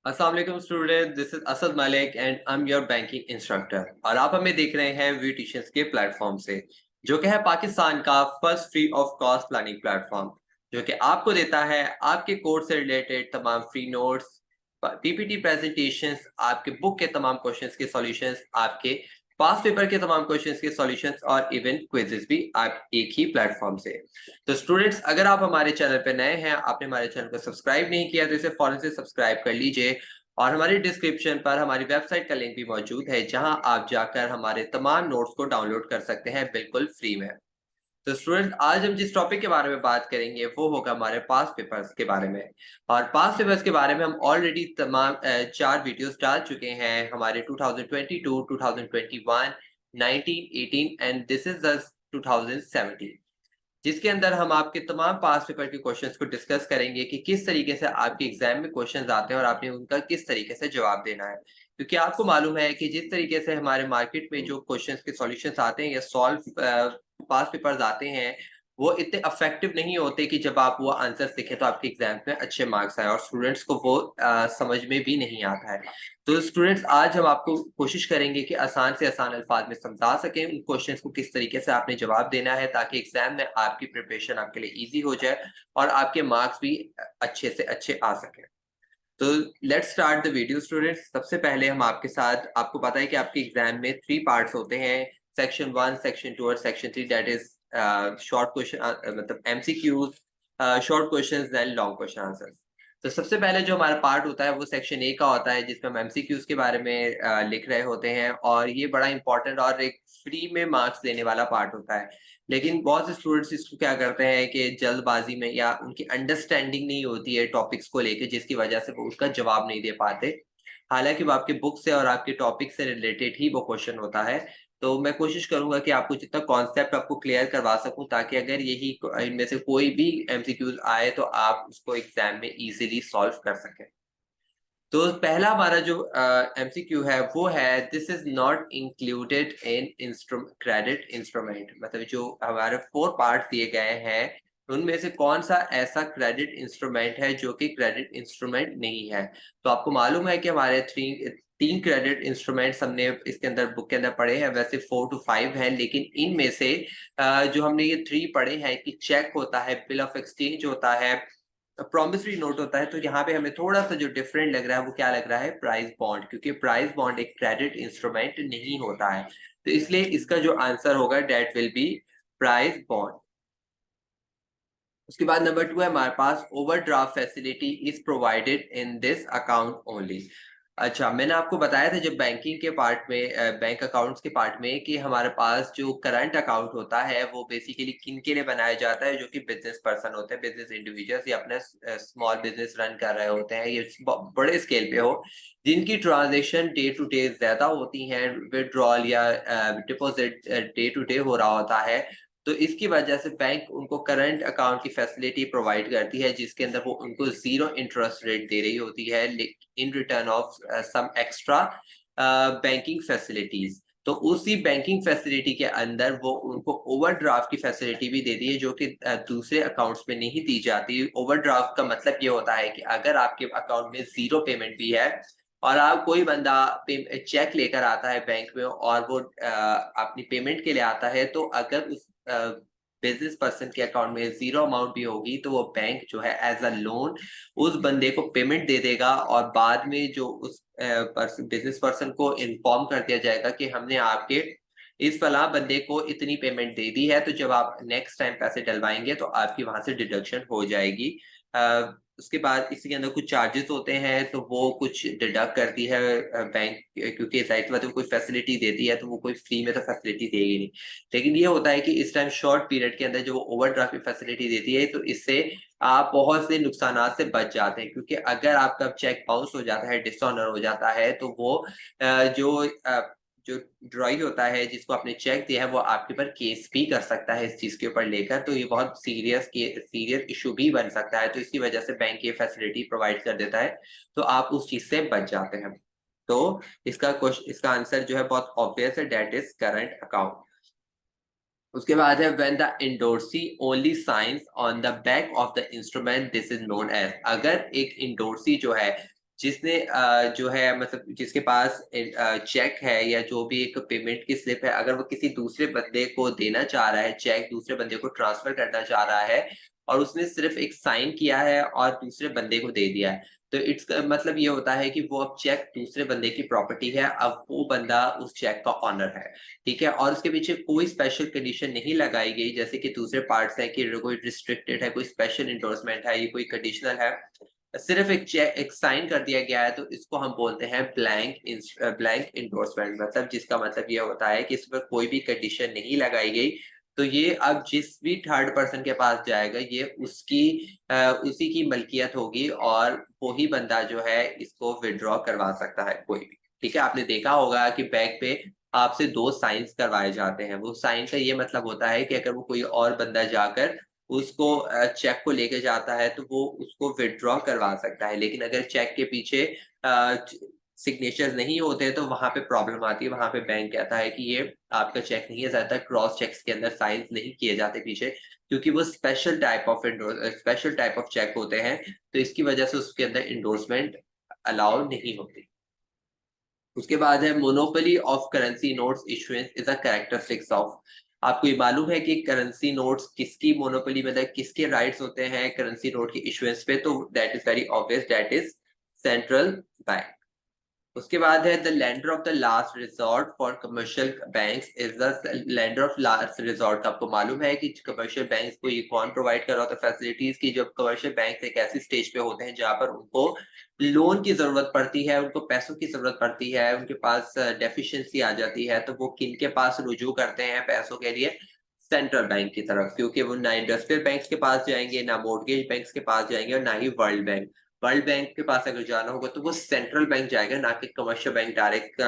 अस्सलाम वालेकुम student, this is Asad Malik and I am your banking instructor. और आप हमें देख रहे हैं वी ट्यूशंस के प्लेटफॉर्म से, जो कि है पाकिस्तान का first free of cost planning platform, जो कि आपको देता है आपके कोर्स से रिलेटेड तमाम फ्री नोट्स, पीपीटी प्रेजेंटेशंस, आपके बुक के तमाम क्वेश्चंस के सॉल्यूशंस, आपके पास पेपर के तमाम क्वेश्चंस के सॉल्यूशंस और इवन क्विजेस भी आप एक ही प्लेटफॉर्म से। तो स्टूडेंट्स, अगर आप हमारे चैनल पे नए हैं, आपने हमारे चैनल को सब्सक्राइब नहीं किया तो इसे फौरन से सब्सक्राइब कर लीजिए। और हमारी डिस्क्रिप्शन पर हमारी वेबसाइट का लिंक भी मौजूद है, जहां आप जाकर हमारे तमाम नोट्स को डाउनलोड कर सकते हैं बिल्कुल फ्री में। तो स्टूडेंट, आज हम जिस टॉपिक के बारे में बात करेंगे वो होगा हमारे पास्ट पेपर्स के बारे में। और पास्ट पेपर्स के बारे में हम ऑलरेडी तमाम 4 वीडियोस डाल चुके हैं, हमारे 2022, 2021, 19, 18 एंड दिस इज द 2017, जिसके अंदर हम आपके तमाम पास पेपर के क्वेश्चंस को डिस्कस करेंगे कि किस तरीके से आपके एग्जाम में क्वेश्चंस आते हैं और आपने उनका किस तरीके से जवाब देना है। क्योंकि आपको मालूम है कि जिस तरीके से हमारे मार्केट में जो क्वेश्चंस के सॉल्यूशंस आते हैं या सॉल्व पास पेपर्स आते हैं, वो इतने इफेक्टिव नहीं होते कि जब आप वो आंसर्स लिखें तो आपके एग्जाम में अच्छे मार्क्स आए, और स्टूडेंट्स को वो समझ में भी नहीं आता है। तो स्टूडेंट्स, आज हम आपको कोशिश करेंगे कि आसान से आसान अल्फाज में समझा सकें उन क्वेश्चंस को, किस तरीके से आपने जवाब देना है, ताकि एग्जाम में आपकी प्रिपरेशन आपके लिए इजी हो जाए और आपके मार्क्स भी अच्छे से अच्छे आ सके। तो let's start the video students. सबसे पहले हम आपके साथ, आपको पता है कि आपके एग्जाम में 3 पार्ट्स होते हैं, सेक्शन 1, सेक्शन 2 और section 3, that is short question, मतलब MCQs, short questions then long question answers. तो सबसे पहले जो हमारा पार्ट होता है वो सेक्शन ए का होता है, जिसमें हम एमसीक्यूज के बारे में लिख रहे होते हैं, और ये बड़ा इंपॉर्टेंट और एक फ्री में मार्क्स देने वाला पार्ट होता है। लेकिन बहुत से स्टूडेंट्स इसको क्या करते हैं कि जल्दबाजी में या उनकी अंडरस्टैंडिंग नहीं होती है टॉपिक्स को लेके, जिसकी वजह से वो उसका जवाब नहीं दे पाते। हालांकि वो आपके बुक से और आपके टॉपिक से रिलेटेड ही वो क्वेश्चन होता है। तो मैं कोशिश करूंगा कि आपको जितना कॉन्सेप्ट आपको क्लियर करवा सकूं, ताकि अगर यही इनमें से कोई भी एमसीक्यूज आए तो आप उसको एग्जाम में इजीली सॉल्व कर सकें। तो पहला हमारा जो एमसीक्यू है वो है, this is not included in credit instrument. मतलब जो हमारे 4 पार्ट दिए गए हैं, उनमें से कौन सा ऐसा क्रेडिट इंस्ट्रूमेंट है जो कि क्रेडिट इंस्ट्रूमेंट नहीं है। तो आपको मालूम है कि हमारे 3 क्रेडिट इंस्ट्रूमेंट्स हमने इसके अंदर बुक के अंदर पढ़े हैं, वैसे 4 to 5 हैं, लेकिन इनमें से जो हमने ये 3 पढ़े हैं कि चेक होता है, बिल ऑफ एक्सचेंज होता है, प्रॉमिसरी नोट होता है। तो यहाँ पे हमें थोड़ा सा जो डिफरेंट लग रहा है वो क्या लग रहा है, प्राइस बॉन्ड, क्योंकि प्राइस बॉन्ड एक क्रेडिट इंस्ट्रूमेंट नहीं होता है। तो इसलिए इसका जो आंसर होगा that will be price bond. उसके बाद नंबर 2 है हमारे पास, overdraft facility is provided in this account only. अच्छा, मैंने आपको बताया था जब बैंकिंग के पार्ट में, बैंक अकाउंट्स के पार्ट में, कि हमारे पास जो करंट अकाउंट होता है वो बेसिकली किन के लिए बनाया जाता है, जो कि बिजनेस पर्सन होते हैं, बिजनेस इंडिविजुअल्स, या अपने स्मॉल बिजनेस रन कर रहे होते हैं, ये बड़े स्केल पे हो, जिनकी ट्रांजेक्शन डे टू डे ज्यादा होती हैं, विड्रॉल या डिपॉजिट डे टू डे हो रहा होता है। तो इसकी वजह से बैंक उनको करंट अकाउंट की फैसिलिटी प्रोवाइड करती है, जिसके अंदर वो उनको 0 इंटरेस्ट रेट दे रही होती है in return of some extra banking facilities. तो उसी बैंकिंग फैसिलिटी के अंदर वो उनको ओवरड्राफ्ट की फैसिलिटी भी देती है, जो कि दूसरे अकाउंट्स में नहीं दी जाती। ओवरड्राफ्ट का मतलब ये होता है कि अगर आपके अकाउंट में 0 पेमेंट भी है, और आप कोई बंदा चेक लेकर आता है बैंक में और वो अपनी पेमेंट के लिए आता है, तो अगर उस बिजनेस पर्सन के अकाउंट में 0 अमाउंट भी होगी, तो वो बैंक जो है एज अ लोन उस बंदे को पेमेंट दे देगा, और बाद में जो उस बिजनेस पर्सन को इन्फॉर्म कर दिया जाएगा कि हमने आपके इस फला बंदे को इतनी पेमेंट दे दी है, तो जब आप नेक्स्ट टाइम पैसे डलवाएंगे तो आपकी वहां से डिडक्शन हो जाएगी। उसके बाद इसी के अंदर कुछ चार्जेस होते हैं, तो वो कुछ डिडक्ट करती है बैंक, क्योंकि जाहिर बात है कोई फैसिलिटी देती है तो वो कोई फ्री में तो फैसिलिटी देगी नहीं। लेकिन ये होता है कि इस टाइम शॉर्ट पीरियड के अंदर जो वो ओवरड्राफ्ट की फैसिलिटी देती है, तो इससे आप बहुत से नुकसानात से बच जाते हैं। क्योंकि अगर आपका चेक बाउंस हो जाता है, डिसऑनर हो जाता है, तो वो जो ड्रॉई होता है, जिसको आपने चेक दिया है, वो आपके ऊपर केस भी कर सकता है इस चीज के ऊपर लेकर। तो ये बहुत सीरियस इशू भी बन सकता है। तो इसकी वजह से बैंक ये फैसिलिटी प्रोवाइड कर देता है, तो आप उस चीज से बच जाते हैं। तो इसका आंसर जो है बहुत ऑब्वियस है, डेट इज करंट अकाउंट। उसके बाद है, when the endorsee only signs on the back of the instrument, this is known as. अगर एक इंडोर्सी जो है जिसने जो है मतलब जिसके पास चेक है या जो भी एक पेमेंट की स्लिप है, अगर वो किसी दूसरे बंदे को देना चाह रहा है, चेक दूसरे बंदे को ट्रांसफर करना चाह रहा है और उसने सिर्फ एक साइन किया है और दूसरे बंदे को दे दिया है, तो इट्स मतलब ये होता है कि वो अब चेक दूसरे बंदे की प्रॉपर्टी है, अब वो बंदा उस चेक का ऑनर है। ठीक है, और उसके पीछे कोई स्पेशल कंडीशन नहीं लगाई गई जैसे कि दूसरे पार्ट्स है कि कोई रिस्ट्रिक्टेड है, कोई स्पेशल इंडोर्समेंट है, ये कोई कंडीशनल है, सिर्फ एक चेक एक साइन कर दिया गया है, तो इसको हम बोलते हैं ब्लैंक इंडोर्समेंट। मतलब जिसका मतलब ये होता है कि इस पर कोई भी कंडीशन नहीं लगाई गई, तो ये अब जिस भी थर्ड पर्सन के पास जाएगा ये उसी की मलकियत होगी और वही बंदा जो है इसको विड्रॉ करवा सकता है कोई भी। ठीक है, आपने देखा होगा कि बैग पे आपसे 2 साइन्स करवाए जाते हैं। वो साइन का ये मतलब होता है कि अगर वो कोई और बंदा जाकर उसको चेक को लेके जाता है तो वो उसको विथड्रॉ करवा सकता है, लेकिन अगर चेक के पीछे सिग्नेचर्स नहीं होते तो वहां पे प्रॉब्लम आती है। वहां पे बैंक कहता है कि ये आपका चेक नहीं है, ज्यादातर क्रॉस चेक्स के अंदर साइन नहीं किए जाते पीछे, क्योंकि वो स्पेशल टाइप ऑफ चेक होते हैं, तो इसकी वजह से उसके अंदर इंडोर्समेंट अलाउ नहीं होती। उसके बाद है monopoly of currency notes issuance is a characteristics of. आपको ये मालूम है कि करेंसी नोट्स किसकी मोनोपोली, मतलब किसके राइट्स होते हैं करेंसी नोट की इशुएंस पे, तो that is very obvious, that is central bank. उसके बाद है the lender of the last resort for commercial banks is the lender of last resort. आपको मालूम है कि कमर्शियल बैंक्स को ये कौन प्रोवाइड कर रहा होता है फैसिलिटीज की, जब कमर्शियल बैंक एक ऐसी स्टेज पे होते हैं जहां पर उनको लोन की जरूरत पड़ती है, उनको पैसों की जरूरत पड़ती है, उनके पास डेफिशिएंसी आ जाती है, तो वो किन के पास रुजू करते हैं पैसों के लिए? सेंट्रल बैंक की तरफ, क्योंकि वो ना इंडस्ट्रियल बैंक्स के पास जाएंगे, ना मॉर्गेज बैंक्स के पास जाएंगे और ना ही वर्ल्ड बैंक। वर्ल्ड बैंक के पास अगर जाना होगा तो वो सेंट्रल बैंक जाएगा, ना कि commercial bank direct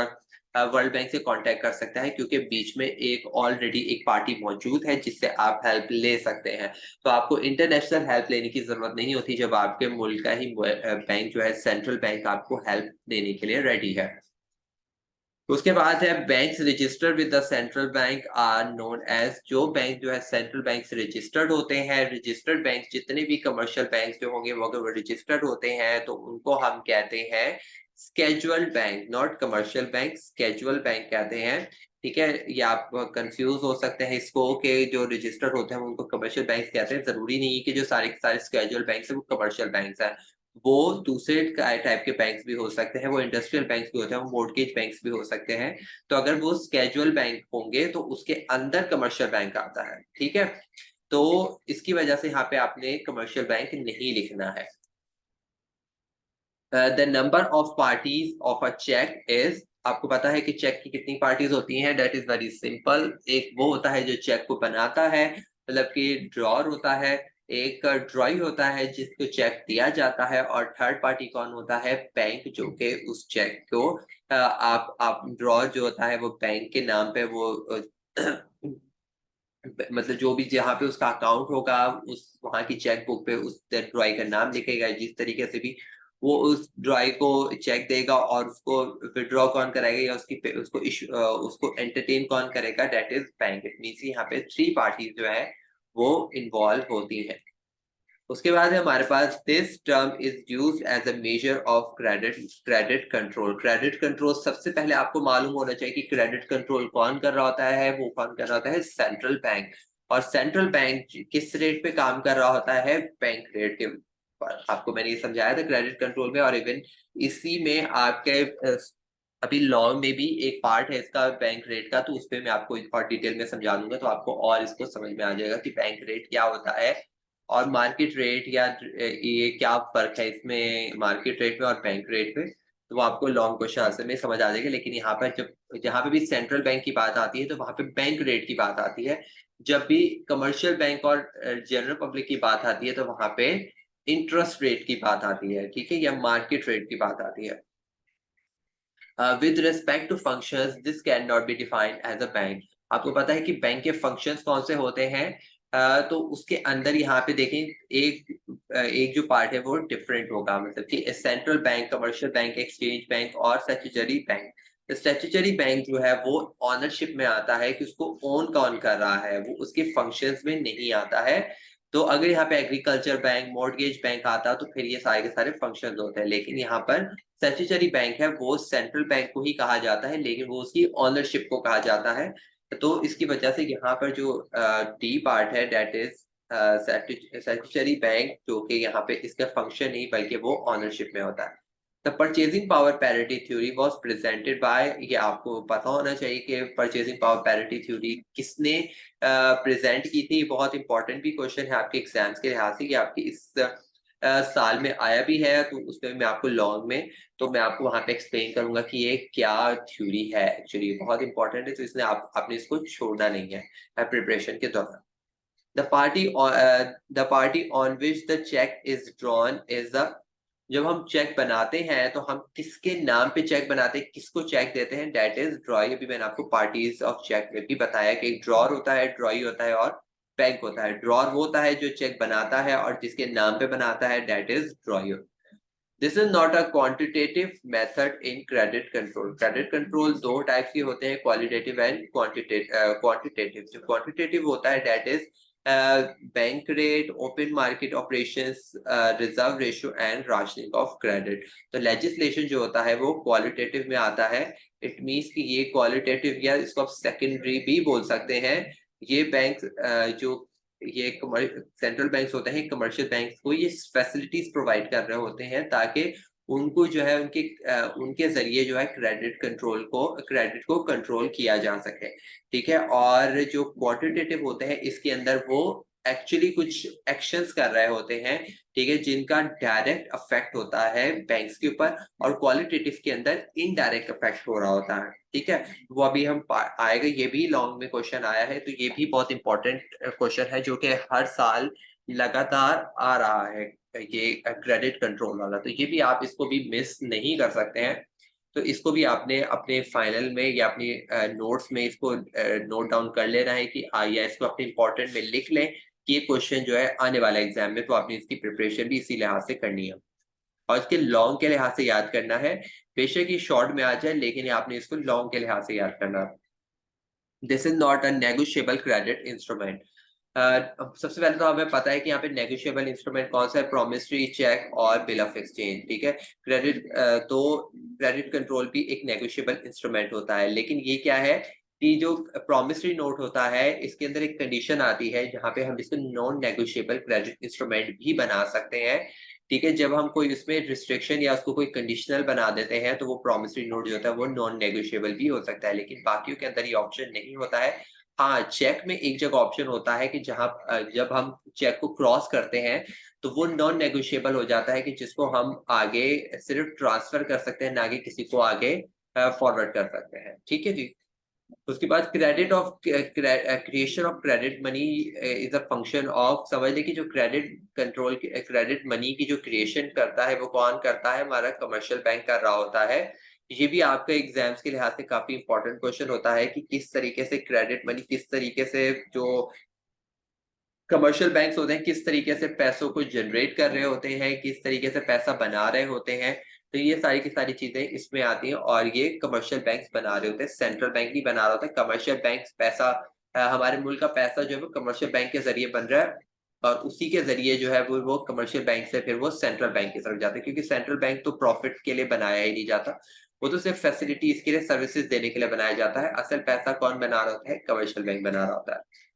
world bank से कांटेक्ट कर सकता है, क्योंकि बीच में एक ऑलरेडी एक पार्टी मौजूद है जिससे आप हेल्प ले सकते हैं। तो आपको इंटरनेशनल हेल्प लेने की जरूरत नहीं होती जब आपके मुल्क का ही बैंक जो है सेंट्रल बैंक आपको हेल्प देने के लिए रेडी है। उसके बाद है banks registered with the central bank are known as. जो बैंक जो है सेंट्रल बैंक से रजिस्टर्ड होते हैं, रजिस्टर्ड बैंक जितने भी कमर्शियल बैंक जो होंगे वो अगर वो रजिस्टर्ड होते हैं तो उनको हम कहते हैं schedule bank, not commercial bank, schedule bank कहते हैं। ठीक है, ये आप कंफ्यूज हो सकते हैं इसको कि जो रजिस्टर्ड होते हैं उनको कमर्शियल बैंक कहते हैं। जरूरी नहीं है कि जो सारे के सारे स्केजुअल बैंक है वो कमर्शियल बैंक है, वो दूसरे टाइप के बैंक्स भी हो सकते हैं, वो इंडस्ट्रियल बैंक्स भी होते हैं, वो मॉर्गेज बैंक्स भी हो सकते हैं। तो अगर वो स्केजुअल बैंक होंगे तो उसके अंदर कमर्शियल बैंक आता है। ठीक है, तो इसकी वजह से यहाँ पे आपने कमर्शियल बैंक नहीं लिखना है। The number of parties of a cheque is. आपको पता है कि चेक की कितनी पार्टीज होती हैं? That is very simple. एक वो होता है जो चेक को बनाता है, मतलब कि ड्रॉर होता है, एक ड्रॉई होता है जिसको चेक दिया जाता है, और थर्ड पार्टी कौन होता है? बैंक, जो कि उस चेक को आप ड्रॉर जो होता है वो बैंक के नाम पे वो मतलब जो भी जहाँ पे उसका अकाउंट होगा उस वहां की चेक बुक पे उस ड्रॉई का नाम लिखेगा, जिस तरीके से भी वो उस ड्रॉई को चेक देगा और उसको विड्रॉ कौन कराएगा या उसको एंटरटेन कौन करेगा, that is bank. It means यहाँ पे 3 पार्टीज जो है वो इन्वॉल्व होती हैं। उसके बाद है हमारे पास this term is used as a measure of credit control. Credit control सबसे पहले आपको मालूम होना चाहिए कि क्रेडिट कंट्रोल कौन कर रहा होता है? वो कौन कर रहा होता है? Central bank. और सेंट्रल बैंक किस रेट पे काम कर रहा होता है? बैंक रेट के पर। आपको मैंने ये समझाया था क्रेडिट कंट्रोल में, और इवन इसी में आपके अभी लॉ में भी एक पार्ट है इसका बैंक रेट का, तो उस पर मैं आपको और डिटेल में समझा दूंगा, तो आपको और इसको समझ में आ जाएगा कि बैंक रेट क्या होता है और मार्केट रेट, या ये क्या फर्क है इसमें मार्केट रेट में और बैंक रेट में। तो वो आपको लॉन्ग क्वेश्चन आंसर में समझ आ जाएगा। लेकिन यहाँ पर जब जहाँ पे भी सेंट्रल बैंक की बात आती है तो वहां पे बैंक रेट की बात आती है। जब भी कमर्शियल बैंक और जनरल पब्लिक की बात आती है तो वहां पे इंटरेस्ट रेट की बात आती है, ठीक है, या मार्केट रेट की बात आती है। With respect to functions this can not be defined as a bank. आपको पता है कि बैंक के फंक्शंस कौन से होते हैं? तो उसके अंदर यहाँ पे देखें, एक जो पार्ट है वो डिफरेंट होगा, मतलब कि central bank, commercial bank, exchange bank और स्टैट्यूटरी बैंक। स्टैट्यूटरी बैंक जो है वो ऑनरशिप में आता है कि उसको ओन कौन कर रहा है, वो उसके फंक्शंस में नहीं आता है। तो अगर यहाँ पे एग्रीकल्चर बैंक, मॉर्गेज बैंक आता तो फिर ये सारे के सारे फंक्शंस होते हैं, लेकिन यहाँ पर स्टैट्यूटरी बैंक है वो सेंट्रल बैंक को ही कहा जाता है, लेकिन वो उसकी ओनरशिप को कहा जाता है। तो इसकी वजह से यहाँ पर जो डी पार्ट है दैट इज स्टैट्यूटरी बैंक, जो कि यहाँ पे इसका फंक्शन नहीं बल्कि वो ओनरशिप में होता है। The purchasing power parity theory was presented by, ये आपको पता होना चाहिए कि परचेजिंग पावर पैरिटी थ्योरी किसने प्रेजेंट की थी। बहुत इंपॉर्टेंट भी क्वेश्चन है आपके एग्जाम्स के लिहाज से कि आपके इस साल में आया भी है, तो उसमें मैं आपको लॉन्ग में, तो मैं आपको वहां पे एक्सप्लेन करूंगा कि ये क्या थ्योरी है। एक्चुअली बहुत इंपॉर्टेंट है, तो इसने आपने इसको छोड़ना नहीं है प्रिपरेशन के दौरान। The party on which the cheque is drawn is the, जब हम चेक बनाते हैं तो हम किसके नाम पे चेक बनाते हैं, किसको चेक देते हैं, दैट इज ड्रॉई। अभी मैंने आपको पार्टीज ऑफ चेक में भी बताया कि एक ड्रॉर होता है, ड्रॉई होता है और बैंक होता है। ड्रॉर वो होता है जो चेक बनाता है और जिसके नाम पे बनाता है, that is ड्रॉई। This is not a quantitative method in credit control. Credit control दो टाइप्स के होते हैं, क्वालिटेटिव एंड क्वांटिटेटिव। जो क्वांटिटेटिव होता है that is bank rate, open market operations, reserve ratio and rationing of credit. तो legislation जो होता है वो क्वालिटेटिव में आता है। इट मीन्स कि ये क्वालिटेटिव, या इसको आप सेकेंडरी भी बोल सकते हैं। ये बैंक जो ये सेंट्रल बैंक्स होते हैं, कमर्शियल बैंक्स को ये फैसिलिटीज प्रोवाइड कर रहे होते हैं ताकि उनको जो है उनके जरिए जो है क्रेडिट को कंट्रोल किया जा सके। ठीक है, और जो क्वांटिटेटिव होते हैं इसके अंदर वो एक्चुअली कुछ एक्शंस कर रहे होते हैं, ठीक है, जिनका डायरेक्ट अफेक्ट होता है बैंक्स के ऊपर, और क्वालिटेटिव के अंदर इनडायरेक्ट अफेक्ट हो रहा होता है। ठीक है, वो अभी हम आएगा, ये भी लॉन्ग में क्वेश्चन आया है, तो ये भी बहुत इंपॉर्टेंट क्वेश्चन है जो कि हर साल लगातार आ रहा है, ये क्रेडिट कंट्रोल वाला। तो ये भी आप इसको भी मिस नहीं कर सकते हैं। तो इसको भी आपने अपने फाइनल में या अपनी नोट्स में इसको नोट डाउन कर लेना है कि या इसको अपने इंपॉर्टेंट में लिख लें कि ये क्वेश्चन जो है आने वाला एग्जाम में, तो आपने इसकी प्रिपरेशन भी इसी लिहाज से करनी है और इसके लॉन्ग के लिहाज से याद करना है। बेशक ये शॉर्ट में आ जाए, लेकिन आपने इसको लॉन्ग के लिहाज से याद करना है। This is not a negotiable credit instrument. सबसे पहले तो हमें पता है कि यहाँ पे नेगोशिएबल इंस्ट्रूमेंट कौन सा है, प्रॉमिसरी चेक और बिल ऑफ एक्सचेंज। ठीक है, तो क्रेडिट कंट्रोल भी एक नेगोशिएबल इंस्ट्रूमेंट होता है, लेकिन ये क्या है कि जो प्रॉमिसरी नोट होता है इसके अंदर एक कंडीशन आती है जहाँ पे हम इसको नॉन नेगोशिएबल क्रेडिट इंस्ट्रूमेंट भी बना सकते हैं। ठीक है, जब हम कोई उसमें रिस्ट्रिक्शन या उसको कोई कंडीशनल बना देते हैं तो वो प्रॉमिसरी नोट जो होता है वो नॉन नेगोशिएबल भी हो सकता है, लेकिन बाकियों के अंदर ये ऑप्शन नहीं होता है। हाँ, चेक में एक जगह ऑप्शन होता है कि जहाँ जब हम चेक को क्रॉस करते हैं तो वो नॉन नेगोशिएबल हो जाता है, कि जिसको हम आगे सिर्फ ट्रांसफर कर सकते हैं, ना कि किसी को आगे फॉरवर्ड कर सकते हैं। ठीक है जी। उसके बाद creation of credit money is a function of, समझ लें कि जो क्रेडिट मनी की जो क्रिएशन करता है वो कौन करता है, हमारा कमर्शियल बैंक कर रहा होता है। ये भी आपका एग्जाम्स के लिहाज से काफी इंपॉर्टेंट क्वेश्चन होता है कि किस तरीके से क्रेडिट मनी, किस तरीके से जो कमर्शियल बैंक्स होते हैं किस तरीके से पैसों को जनरेट कर रहे होते हैं, किस तरीके से पैसा बना रहे होते हैं। तो ये सारी की सारी चीजें इसमें आती हैं, और ये कमर्शियल बैंक्स बना रहे होते हैं, सेंट्रल बैंक नहीं बना रहा होता है। कमर्शियल बैंक्स पैसा हमारे मुल्क का पैसा जो है वो कमर्शियल बैंक के जरिए बन रहा है, और उसी के जरिए जो है वो कमर्शियल बैंक से फिर वो सेंट्रल बैंक की तरफ जाता है, क्योंकि सेंट्रल बैंक तो प्रॉफिट के लिए बनाया ही नहीं जाता, वो तो सिर्फ फैसिलिटीज के लिए, सर्विसेज देने के लिए बनाया जाता है। असल पैसा कौन बना रहा होता है, कमर्शियल बैंक बना रहा होता है।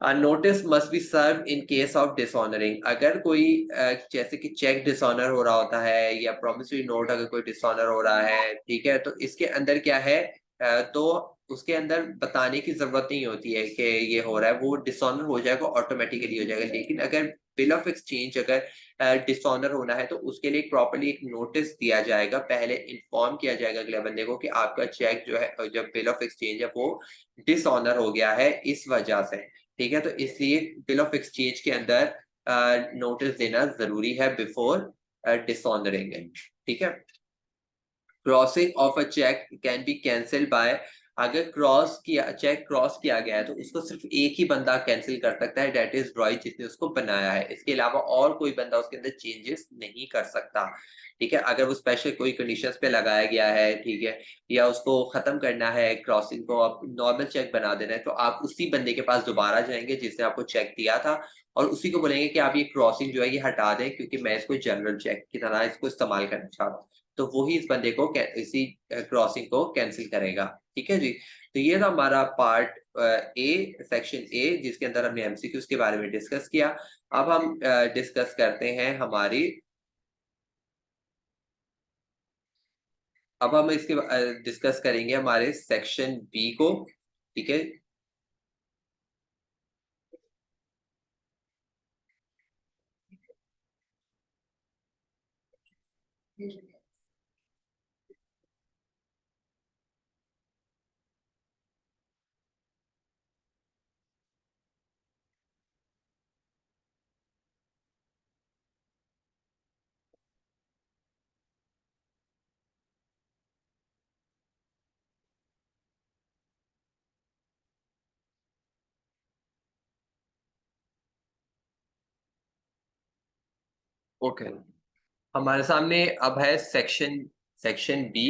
Notice must be served in case of dishonouring. अगर कोई जैसे कि चेक डिसऑनर हो रहा होता है या प्रोमिसरी नोट अगर कोई डिसऑनर हो रहा है, ठीक है, तो इसके अंदर क्या है, तो उसके अंदर बताने की जरूरत नहीं होती है कि ये हो रहा है, वो डिसऑनर हो जाएगा, ऑटोमेटिकली हो जाएगा। लेकिन अगर बिल ऑफ एक्सचेंज अगर डिसऑनर होना है तो उसके लिए प्रॉपर्ली एक नोटिस दिया जाएगा, पहले इन्फॉर्म किया जाएगा अगले बंदे को कि आपका चेक जो है, जब बिल ऑफ एक्सचेंज है वो डिसऑनर हो गया है इस वजह से। ठीक है, तो इसलिए बिल ऑफ एक्सचेंज के अंदर नोटिस देना जरूरी है बिफोर डिसऑनरिंग। ठीक है, crossing of a cheque can be cancelled by अगर चेक क्रॉस किया गया है तो उसको सिर्फ एक ही बंदा कैंसिल कर सकता है, दैट इज रॉय, जिसने उसको बनाया है। इसके अलावा और कोई बंदा उसके अंदर चेंजेस नहीं कर सकता। ठीक है, अगर वो स्पेशल कोई कंडीशंस पे लगाया गया है, ठीक है, या उसको खत्म करना है क्रॉसिंग को, आप नॉर्मल चेक बना देना है, तो आप उसी बंदे के पास दोबारा जाएंगे जिसने आपको चेक दिया था, और उसी को बोलेंगे कि आप ये क्रॉसिंग जो है ये हटा दें, क्योंकि मैं इसको जनरल चेक की तरह इसको इस्तेमाल करना चाह रहा हूँ। तो वो ही इस बंदे को इसी क्रॉसिंग को कैंसिल करेगा। ठीक है जी। तो ये था हमारा पार्ट ए, सेक्शन ए, जिसके अंदर हमने एमसीक्यूज के बारे में डिस्कस किया। अब हम डिस्कस करते हैं हमारी अब हम इसके डिस्कस करेंगे हमारे सेक्शन बी को। ठीक है। ओके, हमारे सामने अब है सेक्शन सेक्शन बी।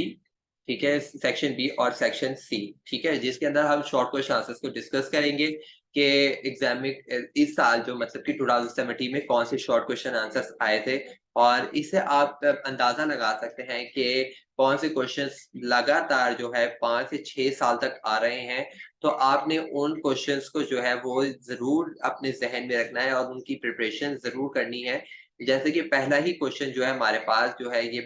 ठीक है, सेक्शन बी और सेक्शन सी। ठीक है, जिसके अंदर हम शॉर्ट क्वेश्चन आंसर्स को डिस्कस करेंगे कि एग्जाम में इस साल जो मतलब कि 2017 में कौन से शॉर्ट क्वेश्चन आंसर्स आए थे, और इससे आप अंदाजा लगा सकते हैं कि कौन से क्वेश्चंस लगातार जो है 5 से 6 साल तक आ रहे हैं। तो आपने उन क्वेश्चंस को जो है वो जरूर अपने जहन में रखना है और उनकी प्रिपरेशन जरूर करनी है। जैसे कि पहला ही क्वेश्चन जो है हमारे पास जो है ये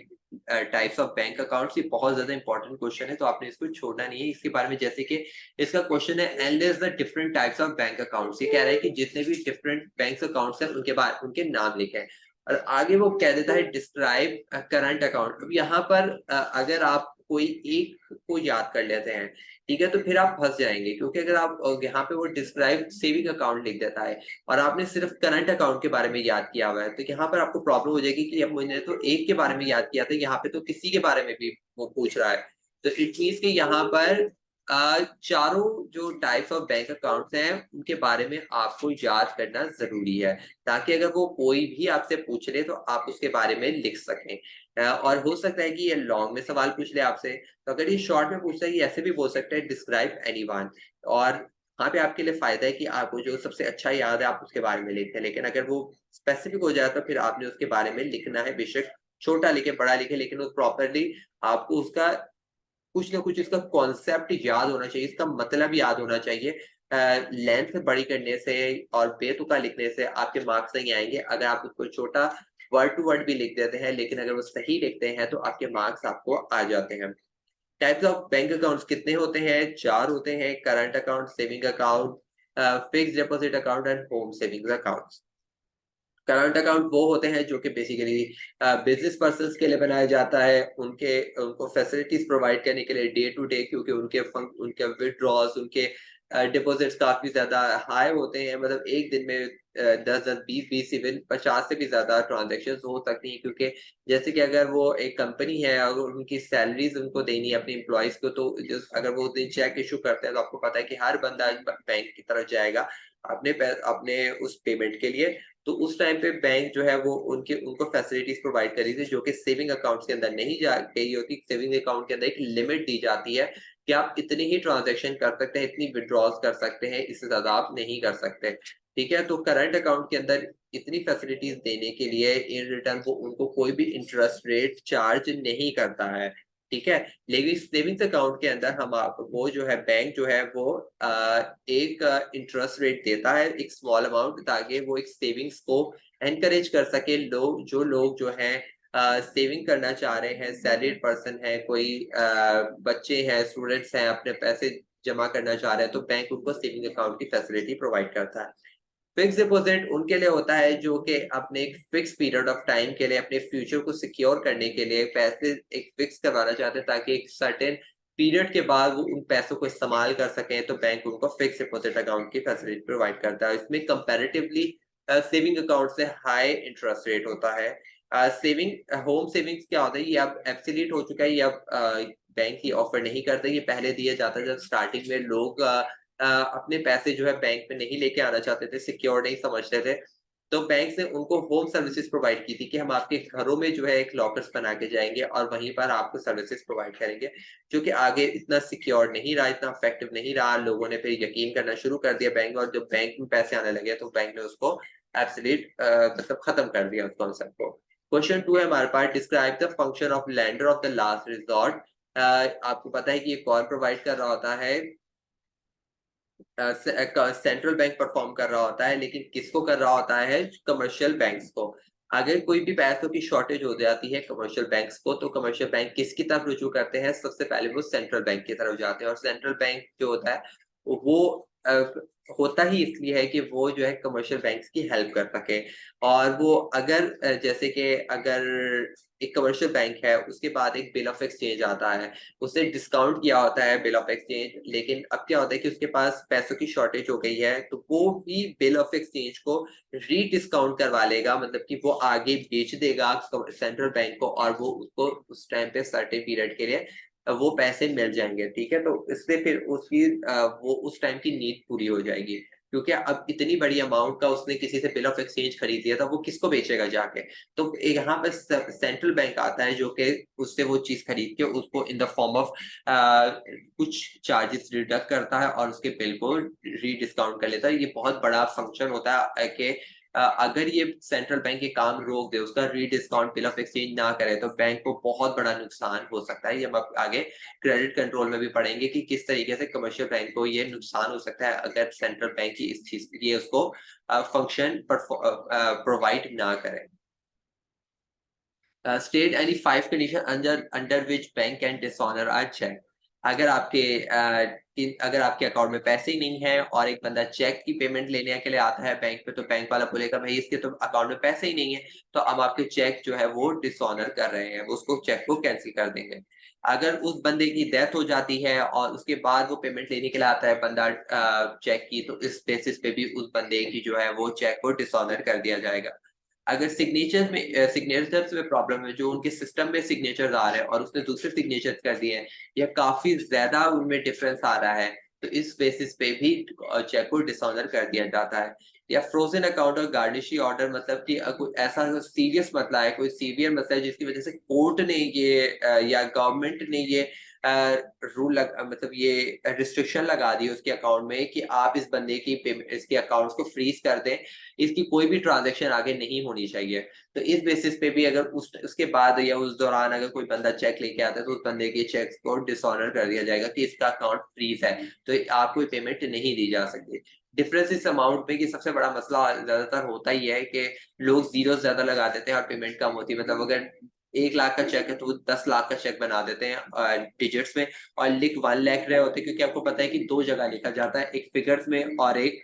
टाइप्स ऑफ बैंक अकाउंट्स, ये बहुत ज्यादा इंपॉर्टेंट क्वेश्चन है, तो आपने इसको छोड़ना नहीं है इसके बारे में। जैसे कि इसका क्वेश्चन है, analyse the different types of bank accounts. ये कह रहा है कि जितने भी डिफरेंट बैंक अकाउंट्स हैं उनके बारे उनके नाम लिखे हैं। और आगे वो कह देता है डिस्क्राइब करंट अकाउंट। अब यहाँ पर अगर आप कोई एक को याद कर लेते हैं, ठीक है, तो फिर आप फंस जाएंगे, क्योंकि अगर आप यहाँ पे वो डिस्क्राइब सेविंग अकाउंट लिख देता है और आपने सिर्फ करंट अकाउंट के बारे में याद किया हुआ है, तो यहाँ पर आपको प्रॉब्लम हो जाएगी कि अब मैंने तो एक के बारे में याद किया था, यहाँ पे तो किसी के बारे में भी वो पूछ रहा है। तो इट मीन्स कि यहाँ पर चारों जो टाइप्स ऑफ बैंक अकाउंट्स हैं उनके बारे में आपको याद करना जरूरी है, ताकि अगर वो कोई भी आपसे पूछ ले तो आप उसके बारे में लिख सकें। और हो सकता है कि ये लॉन्ग में सवाल पूछ ले आपसे, तो अगर ये शॉर्ट में पूछता है, ये ऐसे भी बोल सकता है डिस्क्राइब एनीवन। और वहाँ पे आपके लिए फायदा है कि आपको जो सबसे अच्छा याद है आप उसके बारे में लिखते हैं, लेकिन अगर वो स्पेसिफिक हो जाए तो फिर आपने उसके बारे में लिखना है, बेशक छोटा लिखे बड़ा लिखे, लेकिन वो प्रॉपरली आपको उसका कुछ ना कुछ इसका कॉन्सेप्ट याद होना चाहिए, इसका मतलब याद होना चाहिए। लेंथ बड़ी करने से और बेतुका लिखने से आपके मार्क्स नहीं आएंगे। अगर आप उसको छोटा वर्ड टू वर्ड भी लिख देते हैं, लेकिन अगर वो सही लिखते हैं तो आपके मार्क्स आपको आ जाते हैं। टाइप्स ऑफ बैंक अकाउंट्स कितने होते हैं? 4 होते हैं, current account, saving account, fixed deposit account and home savings accounts. Current account वो होते हैं जो कि बेसिकली बिजनेस पर्सन्स के लिए बनाया जाता है, उनके उनको फैसिलिटीज प्रोवाइड करने के लिए डे टू डे, क्योंकि उनके विड्रॉल्स, उनके डिपॉजिट्स काफी ज्यादा हाई होते हैं। मतलब एक दिन में 10 10 20 20 इवन 50 से भी ज्यादा ट्रांजेक्शन हो सकती हैं, क्योंकि जैसे कि अगर वो एक कंपनी है, अगर उनकी सैलरीज उनको देनी है अपने एम्प्लॉयज को, तो अगर वो उस दिन चेक इशू करते हैं तो आपको पता है कि हर बंदा बैंक की तरफ जाएगा अपने उस पेमेंट के लिए। तो उस टाइम पे बैंक जो है वो उनको फैसिलिटीज प्रोवाइड करी थी, जो कि सेविंग अकाउंट्स के अंदर नहीं जा गई होती। सेविंग अकाउंट के अंदर एक लिमिट दी जाती है कि आप इतनी ही ट्रांजैक्शन कर सकते हैं, इतनी विड्रॉल्स कर सकते हैं, इससे ज्यादा आप नहीं कर सकते। ठीक है, तो करंट अकाउंट के अंदर इतनी फैसिलिटीज देने के लिए इन रिटर्न वो उनको कोई भी इंटरेस्ट रेट चार्ज नहीं करता है। ठीक है, लेकिन सेविंग्स अकाउंट के अंदर हम आप वो जो है बैंक जो है वो एक इंटरेस्ट रेट देता है, एक स्मॉल अमाउंट, ताकि वो एक सेविंग्स को एनकरेज कर सके। लोग जो हैं सेविंग करना चाह रहे हैं, सैलरीड पर्सन है, कोई बच्चे हैं, स्टूडेंट्स हैं, अपने पैसे जमा करना चाह रहे हैं, तो बैंक उनको सेविंग अकाउंट की फैसिलिटी प्रोवाइड करता है। फिक्स डिपॉजिट उनके लिए होता है जो कि अपने एक फिक्स पीरियड ऑफ टाइम के लिए अपने फ्यूचर को सिक्योर करने के लिए पैसे एक फिक्स करवाना चाहते हैं, ताकि एक सर्टेन पीरियड के बाद वो उन पैसों को इस्तेमाल कर सकें। तो बैंक उनको फिक्स डिपॉजिट अकाउंट की फैसिलिटी प्रोवाइड करता है। इसमें कंपैरेटिवली सेविंग अकाउंट से हाई इंटरेस्ट रेट होता है। सेविंग होम सेविंग्स क्या होता है, ये अब एब्सोल्यूट हो चुका है, ये अब बैंक ही ऑफर नहीं करते। ये पहले दिया जाता है जब स्टार्टिंग में लोग अपने पैसे जो है बैंक में नहीं लेके आना चाहते थे, सिक्योर नहीं समझते थे। तो बैंक ने उनको होम सर्विसेज प्रोवाइड की थी कि हम आपके घरों में जो है एक लॉकर्स बना के जाएँगे और वहीं पर आपको सर्विसेज प्रोवाइड करेंगे, जो कि आगे इतना सिक्योर नहीं रहा, इतना इफेक्टिव नहीं रहा। लोगों ने फिर यकीन करना शुरू कर दिया बैंक, और जब बैंक में पैसे आने लगे तो बैंक ने उसको एब्सोल्यूट मतलब खत्म कर दिया उस कॉन्सेप्ट को। क्वेश्चन 2 है हमारे पास, describe the function of lender of the last resort. आपको पता है कि ये कौन प्रोवाइड कर रहा होता है? सेंट्रल बैंक परफॉर्म कर रहा होता है, लेकिन किसको कर रहा होता है? कमर्शियल बैंक्स को। अगर कोई भी पैसों की शॉर्टेज हो जाती है कमर्शियल बैंक्स को, तो कमर्शियल बैंक किसकी तरफ रुजू करते हैं? सबसे पहले वो सेंट्रल बैंक की तरफ जाते हैं, और सेंट्रल बैंक जो होता है वो होता ही इसलिए है कि वो जो है कमर्शियल बैंक्स की हेल्प कर सके। और वो अगर जैसे कि अगर एक कमर्शियल बैंक है, उसके बाद एक बिल ऑफ एक्सचेंज आता है, उसने डिस्काउंट किया होता है बिल ऑफ एक्सचेंज, लेकिन अब क्या होता है कि उसके पास पैसों की शॉर्टेज हो गई है, तो वो भी बिल ऑफ एक्सचेंज को री-डिस्काउंट करवा लेगा, मतलब कि वो आगे बेच देगा सेंट्रल बैंक को, और वो उसको उस टाइम पे सर्टेन पीरियड के लिए वो पैसे मिल जाएँगे, ठीक है? तो इससे फिर उसकी वो उस टाइम की नीड पूरी हो जाएगी। क्योंकि अब इतनी बड़ी अमाउंट का उसने किसी से बिल ऑफ एक्सचेंज खरीद लिया था, वो किसको बेचेगा जाके? तो यहाँ पे सेंट्रल बैंक आता है, जो कि उससे वो चीज खरीद के उसको इन द फॉर्म ऑफ कुछ चार्जेस डिडक्ट करता है और उसके बिल को री डिस्काउंट कर लेता है। ये बहुत बड़ा फंक्शन होता है कि अगर ये सेंट्रल बैंक ये काम रोक दे, उसका री डिस्काउंट बिल ऑफ एक्सचेंज ना करे, तो बैंक को बहुत बड़ा नुकसान हो सकता है। ये हम आगे क्रेडिट कंट्रोल में भी पढ़ेंगे कि किस तरीके से कमर्शियल बैंक को ये नुकसान हो सकता है अगर सेंट्रल बैंक की इस चीज ये उसको फंक्शन प्रोवाइड ना करे। State any 5 condition under which bank can dishonour a cheque. अगर आपके अगर आपके अकाउंट में पैसे ही नहीं है और एक बंदा चेक की पेमेंट लेने के लिए आता है बैंक पे, तो बैंक वाला बोलेगा भाई इसके तो अकाउंट में पैसे ही नहीं है, तो हम आपके चेक जो है वो डिसऑनर कर रहे हैं, उसको चेक को कैंसिल कर देंगे। अगर उस बंदे की डेथ हो जाती है और उसके बाद वो पेमेंट लेने के लिए आता है बंदा चेक की, तो इस बेसिस पे भी उस बंदे की जो है वो चेक को डिसऑनर कर दिया जाएगा। अगर सिग्नेचर्स में प्रॉब्लम है, जो उनके सिस्टम में सिग्नेचर्स आ रहे हैं और उसने दूसरे सिग्नेचर्स कर दिए हैं, या काफी ज्यादा उनमें डिफरेंस आ रहा है, तो इस बेसिस पे भी चेक को डिसऑनर कर दिया जाता है। या फ्रोजन अकाउंट और गार्निशी ऑर्डर, मतलब कि कोई ऐसा सीरियस मसला है, कोई सीवियर मसला है जिसकी वजह से कोर्ट ने ये या गवर्नमेंट ने ये मतलब ये रिस्ट्रिक्शन लगा दी उसके अकाउंट में कि आप इस बंदे की इसके अकाउंट्स को फ्रीज कर दें, इसकी कोई भी ट्रांजैक्शन आगे नहीं होनी चाहिए। तो इस बेसिस पे भी अगर उसके बाद या उस दौरान अगर कोई बंदा चेक लेके आता है, तो उस बंदे के चेक को डिसऑनर कर दिया जाएगा कि इसका अकाउंट फ्रीज है, तो आप कोई पेमेंट नहीं दी जा सकती। डिफरेंस इस अमाउंट में कि सबसे बड़ा मसला ज्यादातर होता ही है कि लोग ज़ीरो ज़्यादा लगा देते हैं और पेमेंट कम होती है। मतलब अगर 1 लाख का चेक है, तो वो 10 लाख का चेक बना देते हैं डिजिट्स में, और लिख 1 लाख रहे होते हैं, क्योंकि आपको पता है कि 2 जगह लिखा जाता है, एक फिगर्स में और एक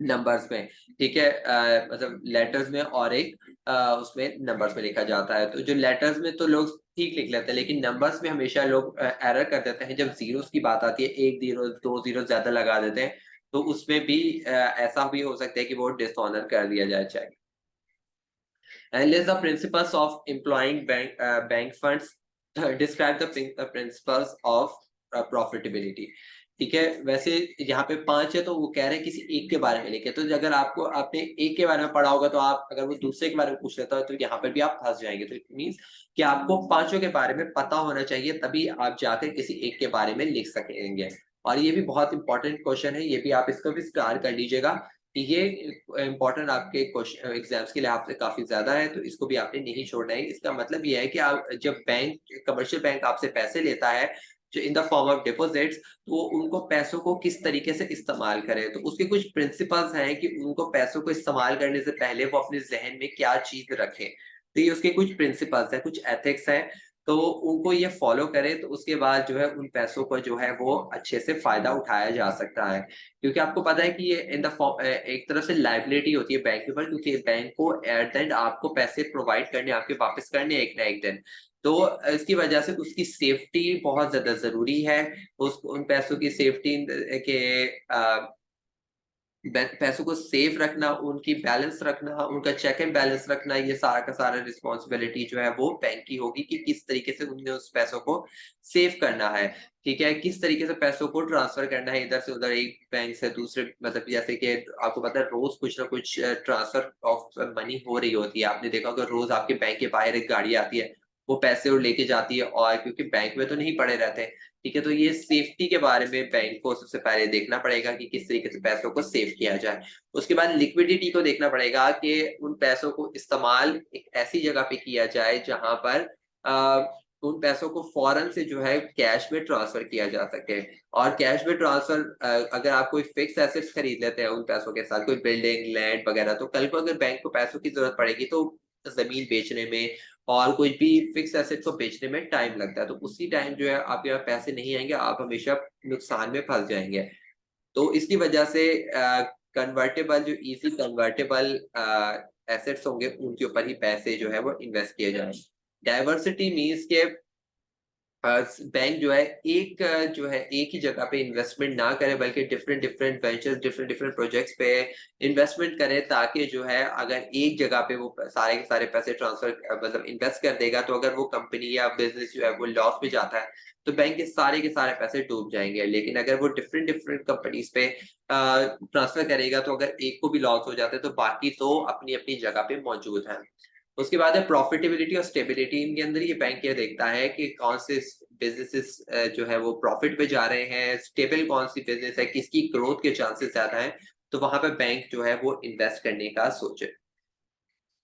नंबर्स में, ठीक है? मतलब लेटर्स में और एक उसमें नंबर्स में लिखा जाता है। तो जो लेटर्स में तो लोग ठीक लिख लेते हैं, लेकिन नंबर्स में हमेशा लोग एरर कर देते हैं। जब ज़ीरोस की बात आती है, 1 ज़ीरो 2 ज़ीरो ज़्यादा लगा देते हैं, तो उसमें भी ऐसा भी हो सकता है कि वो डिसऑनर कर दिया जाए check. And list the principles of employing bank funds. Describe the principles of profitability. ठीक है, वैसे यहाँ पे 5 है, तो वो कह रहे हैं किसी एक के बारे में लिखे। तो अगर आपको आपने एक के बारे में पढ़ा होगा, तो आप अगर वो दूसरे के बारे में पूछ लेता है, तो यहाँ पर भी आप फंस जाएंगे। तो इट मीन्स कि आपको पांचों के बारे में पता होना चाहिए, तभी आप जाकर किसी एक के बारे में लिख सकेंगे। और ये भी बहुत इंपॉर्टेंट क्वेश्चन है, ये भी आप इसको भी स्टार कर लीजिएगा कि ये इम्पोर्टेंट आपके क्वेश्चन एग्जाम्स के लिए आपसे काफी ज्यादा है, तो इसको भी आपने नहीं छोड़ना है। इसका मतलब ये है कि आप जब बैंक कमर्शियल बैंक आपसे पैसे लेता है, जो in the form of deposits, तो वो उनको पैसों को किस तरीके से इस्तेमाल करे, तो उसके कुछ प्रिंसिपल्स हैं कि उनको पैसों को इस्तेमाल करने से पहले वो अपने जहन में क्या चीज रखें। तो ये उसके कुछ प्रिंसिपल्स हैं, कुछ एथिक्स हैं, तो उनको ये फॉलो करें, तो उसके बाद जो है उन पैसों को जो है वो अच्छे से फायदा उठाया जा सकता है। क्योंकि आपको पता है कि ये इन द फॉर्म एक तरह से लायबिलिटी होती है बैंक के ऊपर, क्योंकि बैंक को एट द एंड आपको पैसे प्रोवाइड करने, आपके वापस करने एक ना एक दिन। तो इसकी वजह से उसकी सेफ्टी बहुत ज्यादा जरूरी है। उस उन पैसों की सेफ्टी के पैसों को सेफ रखना, उनकी बैलेंस रखना, उनका चेक एंड बैलेंस रखना, ये सारा का सारा रिस्पॉन्सिबिलिटी जो है वो बैंक की होगी कि किस तरीके से उन्हें उस पैसों को सेव करना है। ठीक है, किस तरीके से पैसों को ट्रांसफर करना है इधर से उधर, एक बैंक से दूसरे, मतलब जैसे कि आपको पता है रोज कुछ ना कुछ ट्रांसफर ऑफ मनी हो रही होती है। आपने देखा होगा रोज आपके बैंक के बाहर एक गाड़ी आती है, वो पैसे और लेके जाती है, और क्योंकि बैंक में तो नहीं पड़े रहते। ठीक है, तो ये सेफ्टी के बारे में बैंक को सबसे पहले देखना पड़ेगा कि किस तरीके से पैसों को सेव किया जाए। उसके बाद लिक्विडिटी को देखना पड़ेगा कि उन पैसों को इस्तेमाल एक ऐसी जगह पे किया जाए जहां पर उन पैसों को फौरन से जो है कैश में ट्रांसफर किया जा सके। और कैश में ट्रांसफर, अगर आप कोई फिक्स एसेट्स खरीद लेते हैं उन पैसों के साथ, कोई बिल्डिंग लैंड वगैरह, तो कल को अगर बैंक को पैसों की जरूरत पड़ेगी तो जमीन बेचने में और कोई भी फिक्स एसेट को बेचने में टाइम लगता है, तो उसी टाइम जो है आपके पास पैसे नहीं आएंगे, आप हमेशा नुकसान में फंस जाएंगे। तो इसकी वजह से कन्वर्टेबल, जो इजी कन्वर्टेबल एसेट्स होंगे उनके ऊपर ही पैसे जो है वो इन्वेस्ट किए जाएं। डाइवर्सिटी मीन्स के बैंक जो है जो है एक ही जगह पे इन्वेस्टमेंट ना करे, बल्कि different different ventures, different different projects पे इन्वेस्टमेंट करे, ताकि जो है अगर एक जगह पे वो सारे के सारे पैसे ट्रांसफर मतलब इन्वेस्ट कर देगा, तो अगर वो कंपनी या बिजनेस जो है वो लॉस में जाता है तो बैंक के सारे पैसे डूब जाएंगे। लेकिन अगर वो डिफरेंट डिफरेंट कंपनीज पे ट्रांसफर करेगा, तो अगर एक को भी लॉस हो जाता है तो बाकी तो अपनी अपनी जगह पे मौजूद है। उसके बाद है प्रॉफिटेबिलिटी और स्टेबिलिटी। इनके अंदर ये बैंक ये देखता है कि कौन से बिजनेसेस जो है वो प्रॉफिट पे जा रहे हैं, स्टेबल कौन सी बिजनेस है, किसकी ग्रोथ के चांसेस ज्यादा हैं, तो वहां पे बैंक जो है वो इन्वेस्ट करने का सोचे।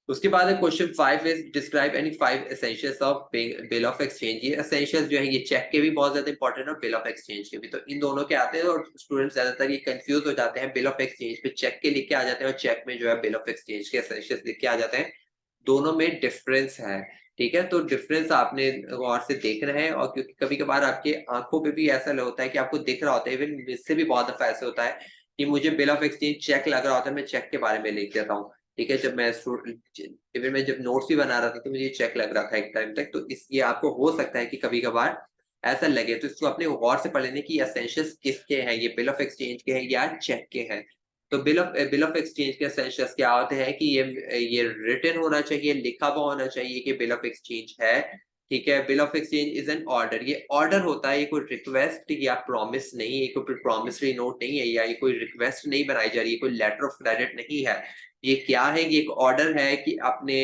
उसके बाद है question 5 is describe any 5 essentials of bill of exchange. ये एसेंशियल्स जो है ये चेक के भी बहुत ज्यादा इंपॉर्टेंट और बिल ऑफ एक्सचेंज के भी, तो इन दोनों के आते हैं और स्टूडेंट्स ज्यादातर ये कंफ्यूज हो जाते हैं, बिल ऑफ एक्सचेंज पे चेक के लिख के आ जाते हैं और चेक में जो है बिल ऑफ एक्सचेंज के एसेंशियल्स लिख के आ जाते हैं। दोनों में डिफरेंस है। ठीक है, तो डिफरेंस आपने गौर से देखना है, और क्योंकि कभी कभार आपके आंखों पे भी ऐसा होता है कि आपको दिख रहा होता है, इवन मुझसे भी बहुत दफा ऐसे होता है कि मुझे बिल ऑफ एक्सचेंज चेक लग रहा होता है, मैं चेक के बारे में लिख देता हूँ। ठीक है, जब मैं इवन मैं जब नोट्स भी बना रहा था तो मुझे चेक लग रहा था एक टाइम तक, तो इस ये आपको हो सकता है कि कभी कभार ऐसा लगे, तो इसको अपने गौर से पढ़ लेने की एसेंशियल्स किसके हैं, ये बिल ऑफ एक्सचेंज के हैं या चेक के हैं। तो बिल ऑफ एक्सचेंज के एसेंशियल्स क्या होते हैं कि ये रिटन होना चाहिए, लिखा हुआ होना चाहिए कि बिल ऑफ एक्सचेंज है। ठीक है, bill of exchange is an order, ये ऑर्डर होता है, ये कोई रिक्वेस्ट या प्रॉमिस नहीं है, ये कोई प्रॉमिसरी नोट नहीं है, या ये कोई रिक्वेस्ट नहीं बनाई जा रही है, कोई लेटर ऑफ क्रेडिट नहीं है। ये क्या है, ये एक ऑर्डर है कि अपने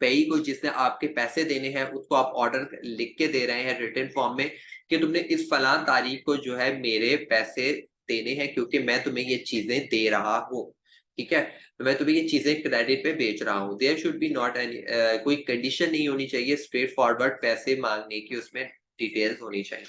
पेई को, जिसने आपके पैसे देने हैं, उसको आप ऑर्डर लिख के दे रहे हैं रिटन फॉर्म में कि तुमने इस फलां तारीख को जो है मेरे पैसे देने हैं, क्योंकि मैं तुम्हें ये चीजें दे रहा हूँ। ठीक है, तो मैं तुम्हें ये चीजें क्रेडिट पे बेच रहा हूँ। There should be not any, कोई कंडीशन नहीं होनी चाहिए, स्ट्रेट फॉरवर्ड पैसे मांगने की उसमें डिटेल्स होनी चाहिए।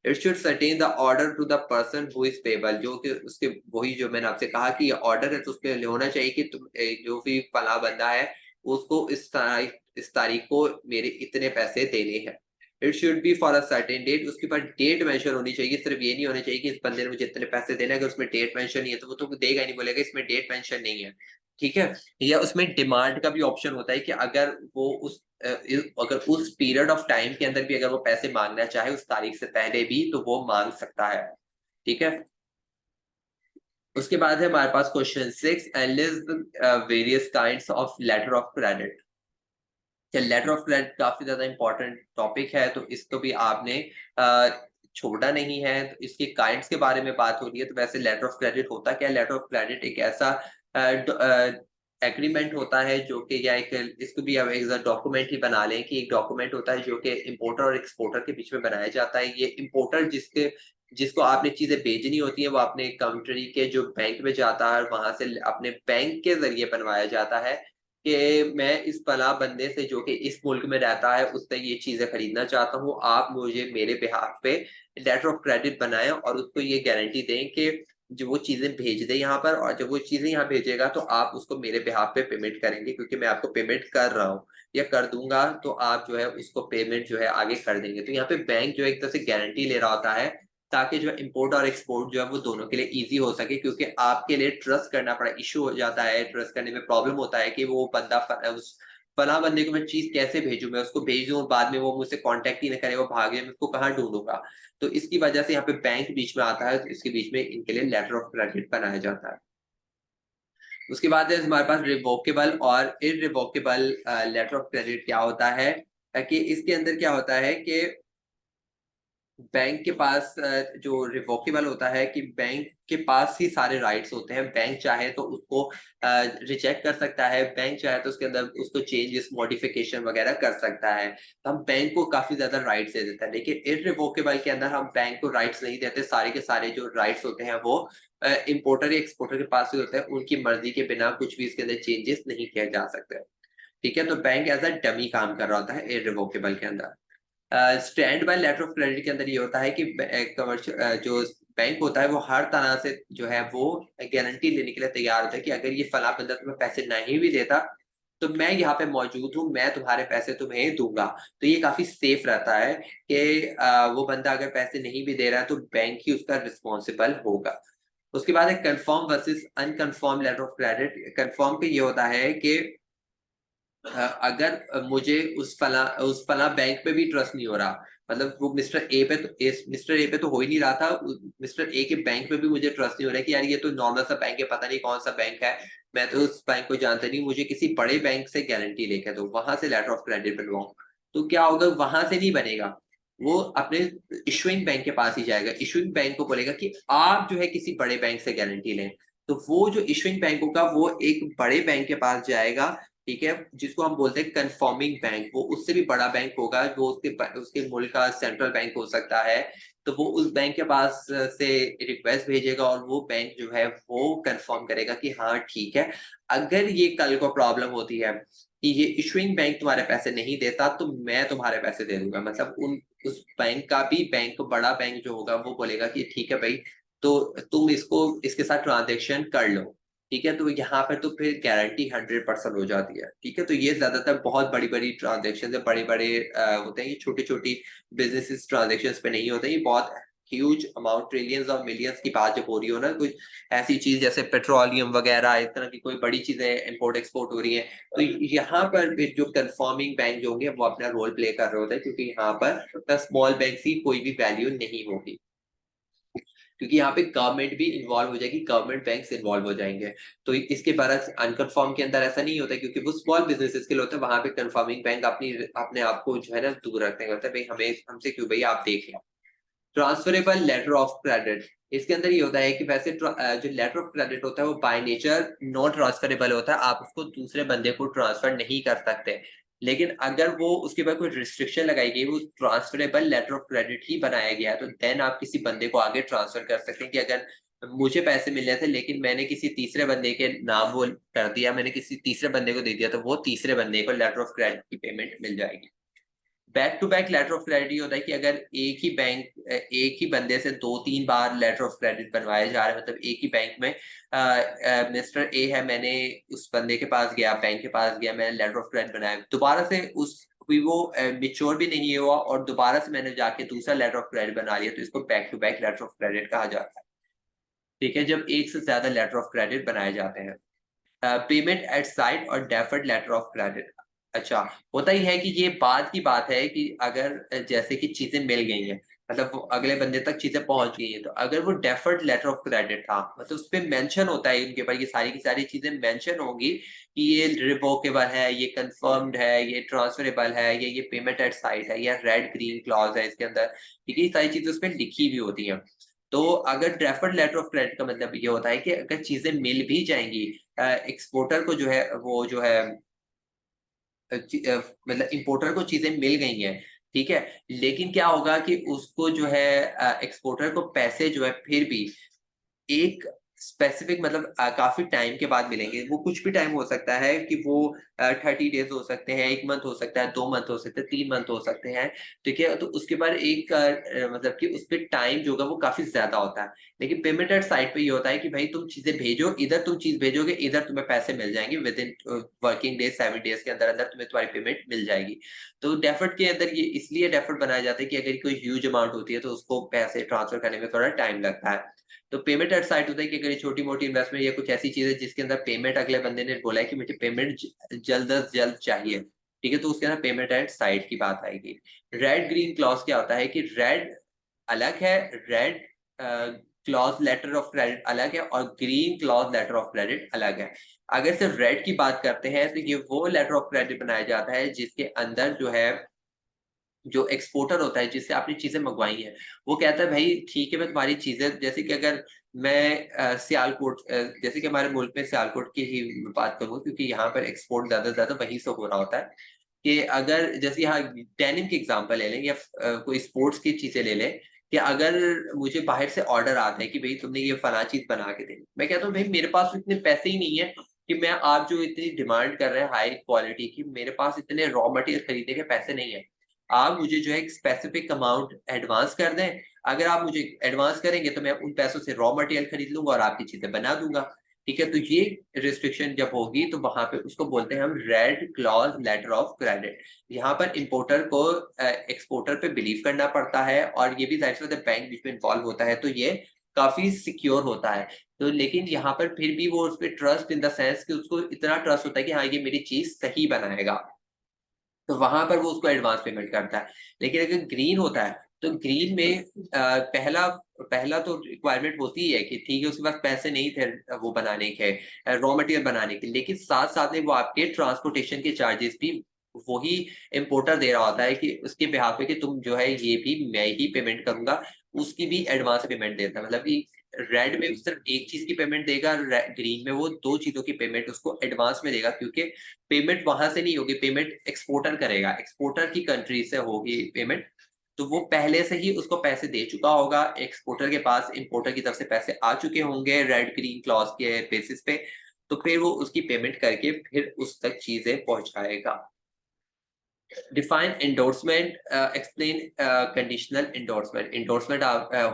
It should certain the order to the person who is payable, जो कि उसके वही जो मैंने आपसे कहा कि ये ऑर्डर है, तो उसमें होना चाहिए कि तुम जो भी फला बंदा है उसको इस तारीख को मेरे इतने पैसे देने हैं। It should be for a certain date, उसके बाद डेट मेंशन होनी चाहिए। सिर्फ ये नहीं होना चाहिए कि इस बंदे ने मुझे इतने पैसे देने, अगर उसमें डेट मेंशन नहीं है तो वो तो देगा ही नहीं, बोलेगा इसमें डेट मेंशन नहीं है। ठीक है, या उसमें डिमांड का भी ऑप्शन होता है कि अगर वो अगर उस पीरियड ऑफ टाइम के अंदर भी अगर वो पैसे मांगना चाहे उस तारीख से पहले भी, तो वो मांग सकता है। ठीक है, उसके बाद है हमारे पास question 6, analyse various kinds of letter of credit. Letter of credit काफी ज्यादा इंपॉर्टेंट टॉपिक है, तो इसको भी आपने छोड़ा नहीं है। तो इसके काइंड्स के बारे में बात हो रही है, तो वैसे लेटर ऑफ क्रेडिट होता क्या है? लेटर ऑफ क्रेडिट एक ऐसा एग्रीमेंट होता है जो कि, या एक, इसको भी अब एक डॉक्यूमेंट ही बना लें कि एक डॉक्यूमेंट होता है जो कि इंपोर्टर और एक्सपोर्टर के बीच में बनाया जाता है। ये इंपोर्टर जिसको आपने चीजें भेजनी होती है, वो अपने कंट्री के जो बैंक में जाता है और वहां से अपने बैंक के जरिए बनवाया जाता है कि मैं इस फलां बंदे से जो कि इस मुल्क में रहता है उससे ये चीजें खरीदना चाहता हूँ, आप मुझे मेरे बिहाफ पे लेटर ऑफ क्रेडिट बनाएं और उसको ये गारंटी दें कि जो वो चीजें भेज दे यहाँ पर, और जब वो चीजें यहाँ भेजेगा तो आप उसको मेरे बिहाफ पे पेमेंट करेंगे, क्योंकि मैं आपको पेमेंट कर रहा हूँ या कर दूंगा, तो आप जो है उसको पेमेंट जो है आगे कर देंगे। तो यहाँ पे बैंक जो है एक तरह से गारंटी ले रहा होता है, ताकि जो इंपोर्ट और एक्सपोर्ट जो है वो दोनों के लिए इजी हो सके, क्योंकि आपके लिए ट्रस्ट करना बड़ा इशू हो जाता है, ट्रस्ट करने में प्रॉब्लम होता है कि वो बंदा उस फला बंदे को मैं चीज कैसे भेजूं, मैं उसको भेज दूं बाद में वो मुझसे कांटेक्ट ही ना करे, वो भागे, मैं उसको कहाँ ढूंढूंगा। तो इसकी वजह से यहाँ पे बैंक बीच में आता है, तो इसके बीच में इनके लिए लेटर ऑफ क्रेडिट बनाया जाता है। उसके बाद है हमारे पास रिवोकेबल और इररिवोकेबल लेटर ऑफ क्रेडिट। क्या होता है कि इसके अंदर क्या होता है कि बैंक के पास जो रिवोकेबल होता है कि बैंक के पास ही सारे राइट्स होते हैं। बैंक चाहे तो उसको रिजेक्ट कर सकता है, बैंक चाहे तो उसके अंदर उसको चेंजेस मॉडिफिकेशन वगैरह कर सकता है। तो हम बैंक को काफी ज्यादा राइट्स दे देता है, लेकिन इररिवोकेबल के अंदर हम बैंक को राइट्स नहीं देते। सारे के सारे जो राइट्स होते हैं वो इंपोर्टर या एक्सपोर्टर के पास ही होते हैं, उनकी मर्जी के बिना कुछ भी इसके अंदर चेंजेस नहीं किए जा सकते। ठीक है, तो बैंक एज अ डमी काम कर रहा होता है इररिवोकेबल के अंदर। Standby letter of credit के अंदर ये होता है कि कमर्शियल जो बैंक होता है वो हर तरह से जो है वो गारंटी लेने के लिए तैयार होता है कि अगर ये फला बंदा तुम्हें पैसे नहीं भी देता तो मैं यहाँ पे मौजूद हूँ, मैं तुम्हारे पैसे तुम्हें दूंगा। तो ये काफी सेफ रहता है कि वो बंदा अगर पैसे नहीं भी दे रहा है तो बैंक ही उसका रिस्पॉन्सिबल होगा। उसके बाद है confirm versus unconfirm letter of credit. Confirm पे ये होता है कि अगर मुझे उस फला बैंक पे भी ट्रस्ट नहीं हो रहा, मतलब वो मिस्टर ए पे तो हो ही नहीं रहा था, मिस्टर ए के बैंक पे भी मुझे ट्रस्ट नहीं हो रहा है कि यार ये तो नॉर्मल सा बैंक है, पता नहीं कौन सा बैंक है, मैं तो उस बैंक को जानता नहीं, मुझे किसी बड़े बैंक से गारंटी लेके दो, वहां से लेटर ऑफ क्रेडिट बनवाओ। तो क्या होगा, वहां से नहीं बनेगा, वो अपने इशुइंग बैंक के पास ही जाएगा, इशुइंग बैंक को बोलेगा कि आप जो है किसी बड़े बैंक से गारंटी लें। तो वो जो इशुइंग बैंक होगा वो एक बड़े बैंक के पास जाएगा, ठीक है, जिसको हम बोलते हैं कन्फर्मिंग बैंक। वो उससे भी बड़ा बैंक होगा, जो उसके उसके मुल्क का सेंट्रल बैंक हो सकता है। तो वो उस बैंक के पास से रिक्वेस्ट भेजेगा और वो बैंक जो है वो कंफर्म करेगा कि हाँ ठीक है। अगर ये कल को प्रॉब्लम होती है कि ये इशुइंग बैंक तुम्हारे पैसे नहीं देता तो मैं तुम्हारे पैसे दे दूंगा, मतलब उन उस बैंक का भी बैंक बड़ा बैंक जो होगा वो बोलेगा कि ठीक है भाई, तो तुम इसको इसके साथ ट्रांजेक्शन कर लो। ठीक है, तो यहाँ पर तो फिर गारंटी 100% हो जाती है। ठीक है, तो ये ज्यादातर बहुत बड़ी बड़ी ट्रांजेक्शन है, बड़े बड़े होते हैं, ये छोटी छोटी बिजनेस ट्रांजेक्शन पे नहीं होते, ये बहुत ह्यूज अमाउंट ट्रिलियंस और मिलियंस की बात जब हो रही हो ना, कुछ ऐसी चीज जैसे पेट्रोलियम वगैरह इस तरह की कोई बड़ी चीजें इंपोर्ट एक्सपोर्ट हो रही है, तो यहाँ पर फिर जो कंफर्मिंग बैंक जो होंगे वो अपना रोल प्ले कर रहे होते हैं, क्योंकि यहाँ पर स्मॉल बैंक की कोई भी वैल्यू नहीं होगी, क्योंकि यहाँ पे गवर्नमेंट भी इन्वॉल्व हो जाएगी, गवर्नमेंट बैंक्स इन्वॉल्व हो जाएंगे। तो इसके बरक्स अनकन्फर्म के अंदर ऐसा नहीं होता, क्योंकि वो स्मॉल बिजनेसेस के लिए होता है, वहां पे कंफर्मिंग बैंक अपनी अपने आप को जो है ना दूर रखते हैं, कहते हैं भाई हमें हमसे क्यों, भाई आप देख लो। ट्रांसफरेबल लेटर ऑफ क्रेडिट, इसके अंदर ये होता है कि वैसे जो लेटर ऑफ क्रेडिट होता है वो बाय नेचर नॉट ट्रांसफरेबल होता है, आप उसको दूसरे बंदे को ट्रांसफर नहीं कर सकते। लेकिन अगर वो उसके बाद कोई रिस्ट्रिक्शन लगाई गई, वो ट्रांसफरेबल लेटर ऑफ क्रेडिट ही बनाया गया, तो देन आप किसी बंदे को आगे ट्रांसफर कर सकते हैं कि अगर मुझे पैसे मिल रहे थे लेकिन मैंने किसी तीसरे बंदे के नाम वो कर दिया, मैंने किसी तीसरे बंदे को दे दिया, तो वो तीसरे बंदे को लेटर ऑफ क्रेडिट की पेमेंट मिल जाएगी। Back to back letter of credit होता है कि अगर एक ही बंदे से 2-3 बार लेटर ऑफ क्रेडिट बनवाए जा रहे हैं, मतलब एक ही बैंक में मिस्टर ए है, मैंने उस बंदे के पास गया, बैंक के पास गया, मैंने लेटर ऑफ क्रेडिट बनाया, दोबारा से उस भी वो मिच्योर भी नहीं हुआ और दोबारा से मैंने जाके दूसरा लेटर ऑफ क्रेडिट बना लिया, तो इसको back to back letter of credit कहा जाता है। ठीक है, जब एक से ज्यादा लेटर ऑफ क्रेडिट बनाए जाते हैं। पेमेंट एट साइट और डेफर्ड लेटर ऑफ क्रेडिट। अच्छा, होता ही है कि ये बाद की बात है कि अगर जैसे कि चीजें मिल गई हैं, मतलब वो अगले बंदे तक चीजें पहुंच गई हैं, तो अगर वो डेफर्ड लेटर ऑफ क्रेडिट था, मतलब उस पे मेंशन होता है उनके ऊपर, ये सारी की सारी चीजें मेंशन होंगी कि ये रिवोकेबल है, ये कंफर्म्ड है, ये ट्रांसफरेबल है, ये पेमेंट एट साइट है, या रेड ग्रीन क्लॉज है इसके अंदर। ठीक है, ये सारी चीजें उसमें लिखी हुई होती हैं। तो अगर डेफर्ड लेटर ऑफ क्रेडिट का मतलब ये होता है कि अगर चीजें मिल भी जाएंगी, एक्सपोर्टर को जो है वो जो है मतलब इंपोर्टर को चीजें मिल गई हैं, ठीक है, लेकिन क्या होगा कि उसको जो है एक्सपोर्टर को पैसे जो है फिर भी एक स्पेसिफिक मतलब काफी टाइम के बाद मिलेंगे। वो कुछ भी टाइम हो सकता है कि वो 30 डेज हो सकते हैं, 1 मंथ हो सकता है, 2 मंथ हो सकते हैं, 3 मंथ हो सकते हैं। ठीक है, तो उसके बाद एक मतलब कि उस पर टाइम जो होगा वो काफी ज्यादा होता है। लेकिन पेमेंट एट साइट पे ये होता है कि भाई तुम चीजें भेजो, इधर तुम चीज भेजोगे, इधर तुम्हें पैसे मिल जाएंगे with in working days, 7 days के अंदर अंदर तुम्हें तुम्हारी पेमेंट मिल जाएगी। तो डेफर्ड के अंदर ये इसलिए डेफर्ड बनाया जाता है कि अगर कोई ह्यूज अमाउंट होती है तो उसको पैसे ट्रांसफर करने में थोड़ा टाइम लगता है। तो पेमेंट एट साइट होता है कि अगर ये छोटी मोटी इन्वेस्टमेंट या कुछ ऐसी चीज है जिसके अंदर पेमेंट अगले बंदे ने बोला है कि मुझे पेमेंट जल्द अज जल्द चाहिए, ठीक है, तो उसके अंदर पेमेंट एट साइट की बात आएगी। रेड ग्रीन क्लॉज क्या होता है कि रेड अलग है, red clause letter of credit अलग है और green clause letter of credit अलग है। अगर सिर्फ रेड की बात करते हैं तो ये वो लेटर ऑफ क्रेडिट बनाया जाता है जिसके अंदर जो है जो एक्सपोर्टर होता है जिससे आपने चीजें मंगवाई हैं, वो कहता है भाई ठीक है मैं तुम्हारी चीजें, जैसे कि अगर मैं सियालकोट, जैसे कि हमारे मुल्क में सियालकोट की ही बात करूँ क्योंकि यहाँ पर एक्सपोर्ट ज्यादा से ज्यादा वहीं से हो रहा होता है, कि अगर जैसे यहाँ डेनिम की एग्जांपल ले लें या कोई स्पोर्ट्स की चीजें ले लें, कि अगर मुझे बाहर से ऑर्डर आता है कि भाई तुमने ये फला चीज बना के देनी, मैं कहता हूँ भाई मेरे पास तो इतने पैसे ही नहीं है कि मैं, आप जो इतनी डिमांड कर रहे हैं हाई क्वालिटी की, मेरे पास इतने रॉ मटेरियल खरीदने के पैसे नहीं है। आप मुझे जो है एक स्पेसिफिक अमाउंट एडवांस कर दें, अगर आप मुझे एडवांस करेंगे तो मैं उन पैसों से रॉ मटेरियल खरीद लूंगा और आपकी चीजें बना दूंगा, ठीक है। तो ये रिस्ट्रिक्शन जब होगी तो वहां पे उसको बोलते हैं हम red clause letter of credit. यहाँ पर इंपोर्टर को एक्सपोर्टर पे बिलीव करना पड़ता है और ये भी जाहिर सी बैंक बीच में इन्वॉल्व होता है तो ये काफी सिक्योर होता है। तो लेकिन यहाँ पर फिर भी वो उस पर ट्रस्ट इन द सेंस कि उसको इतना ट्रस्ट होता है कि हाँ ये मेरी चीज सही बनाएगा, तो वहां पर वो उसको एडवांस पेमेंट करता है। लेकिन अगर ग्रीन होता है तो ग्रीन में पहला पहला तो रिक्वायरमेंट होती है कि ठीक है उसके पास पैसे नहीं थे वो बनाने के, रॉ मटेरियल बनाने के, लेकिन साथ साथ में वो आपके ट्रांसपोर्टेशन के चार्जेस भी वही इम्पोर्टर दे रहा होता है कि उसके बिहाफ पे कि तुम जो है ये भी मैं ही पेमेंट करूंगा, उसकी भी एडवांस पेमेंट देता है। मतलब कि रेड में सिर्फ एक चीज की पेमेंट देगा, ग्रीन में वो दो चीजों की पेमेंट उसको एडवांस में देगा, क्योंकि पेमेंट वहां से नहीं होगी, पेमेंट एक्सपोर्टर करेगा, एक्सपोर्टर की कंट्री से होगी पेमेंट, तो वो पहले से ही उसको पैसे दे चुका होगा, एक्सपोर्टर के पास इंपोर्टर की तरफ से पैसे आ चुके होंगे रेड ग्रीन क्लॉज के बेसिस पे, तो फिर वो उसकी पेमेंट करके फिर उस तक चीजें पहुंचाएगा। Define endorsement, explain conditional endorsement. Endorsement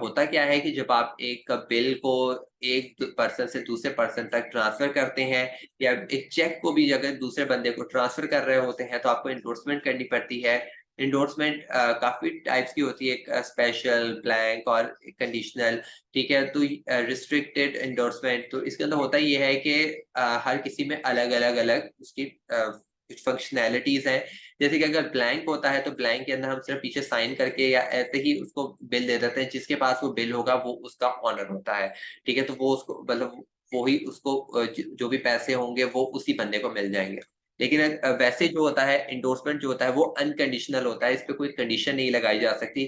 होता क्या है कि जब आप एक बिल को एक पर्सन से दूसरे पर्सन तक ट्रांसफर करते हैं या एक चेक को भी अगर दूसरे बंदे को ट्रांसफर कर रहे होते हैं तो आपको एंडोर्समेंट करनी पड़ती है। एंडोर्समेंट काफी टाइप्स की होती है, स्पेशल, ब्लैंक और कंडीशनल, ठीक है। तो रिस्ट्रिक्टेड एंडोर्समेंट, तो इसके अंदर होता ये है कि हर किसी में अलग अलग अलग उसकी कुछ फंक्शनैलिटीज है। जैसे कि अगर ब्लैंक होता है तो ब्लैंक के अंदर हम सिर्फ पीछे साइन करके या ऐसे ही उसको बिल दे देते हैं, जिसके पास वो बिल होगा वो उसका ऑनर होता है, ठीक है। तो वो उसको मतलब वो ही उसको जो भी पैसे होंगे वो उसी बंदे को मिल जाएंगे। लेकिन वैसे जो होता है इंडोर्समेंट जो होता है वो अनकंडीशनल होता है, इस पे कोई कंडीशन नहीं लगाई जा सकती।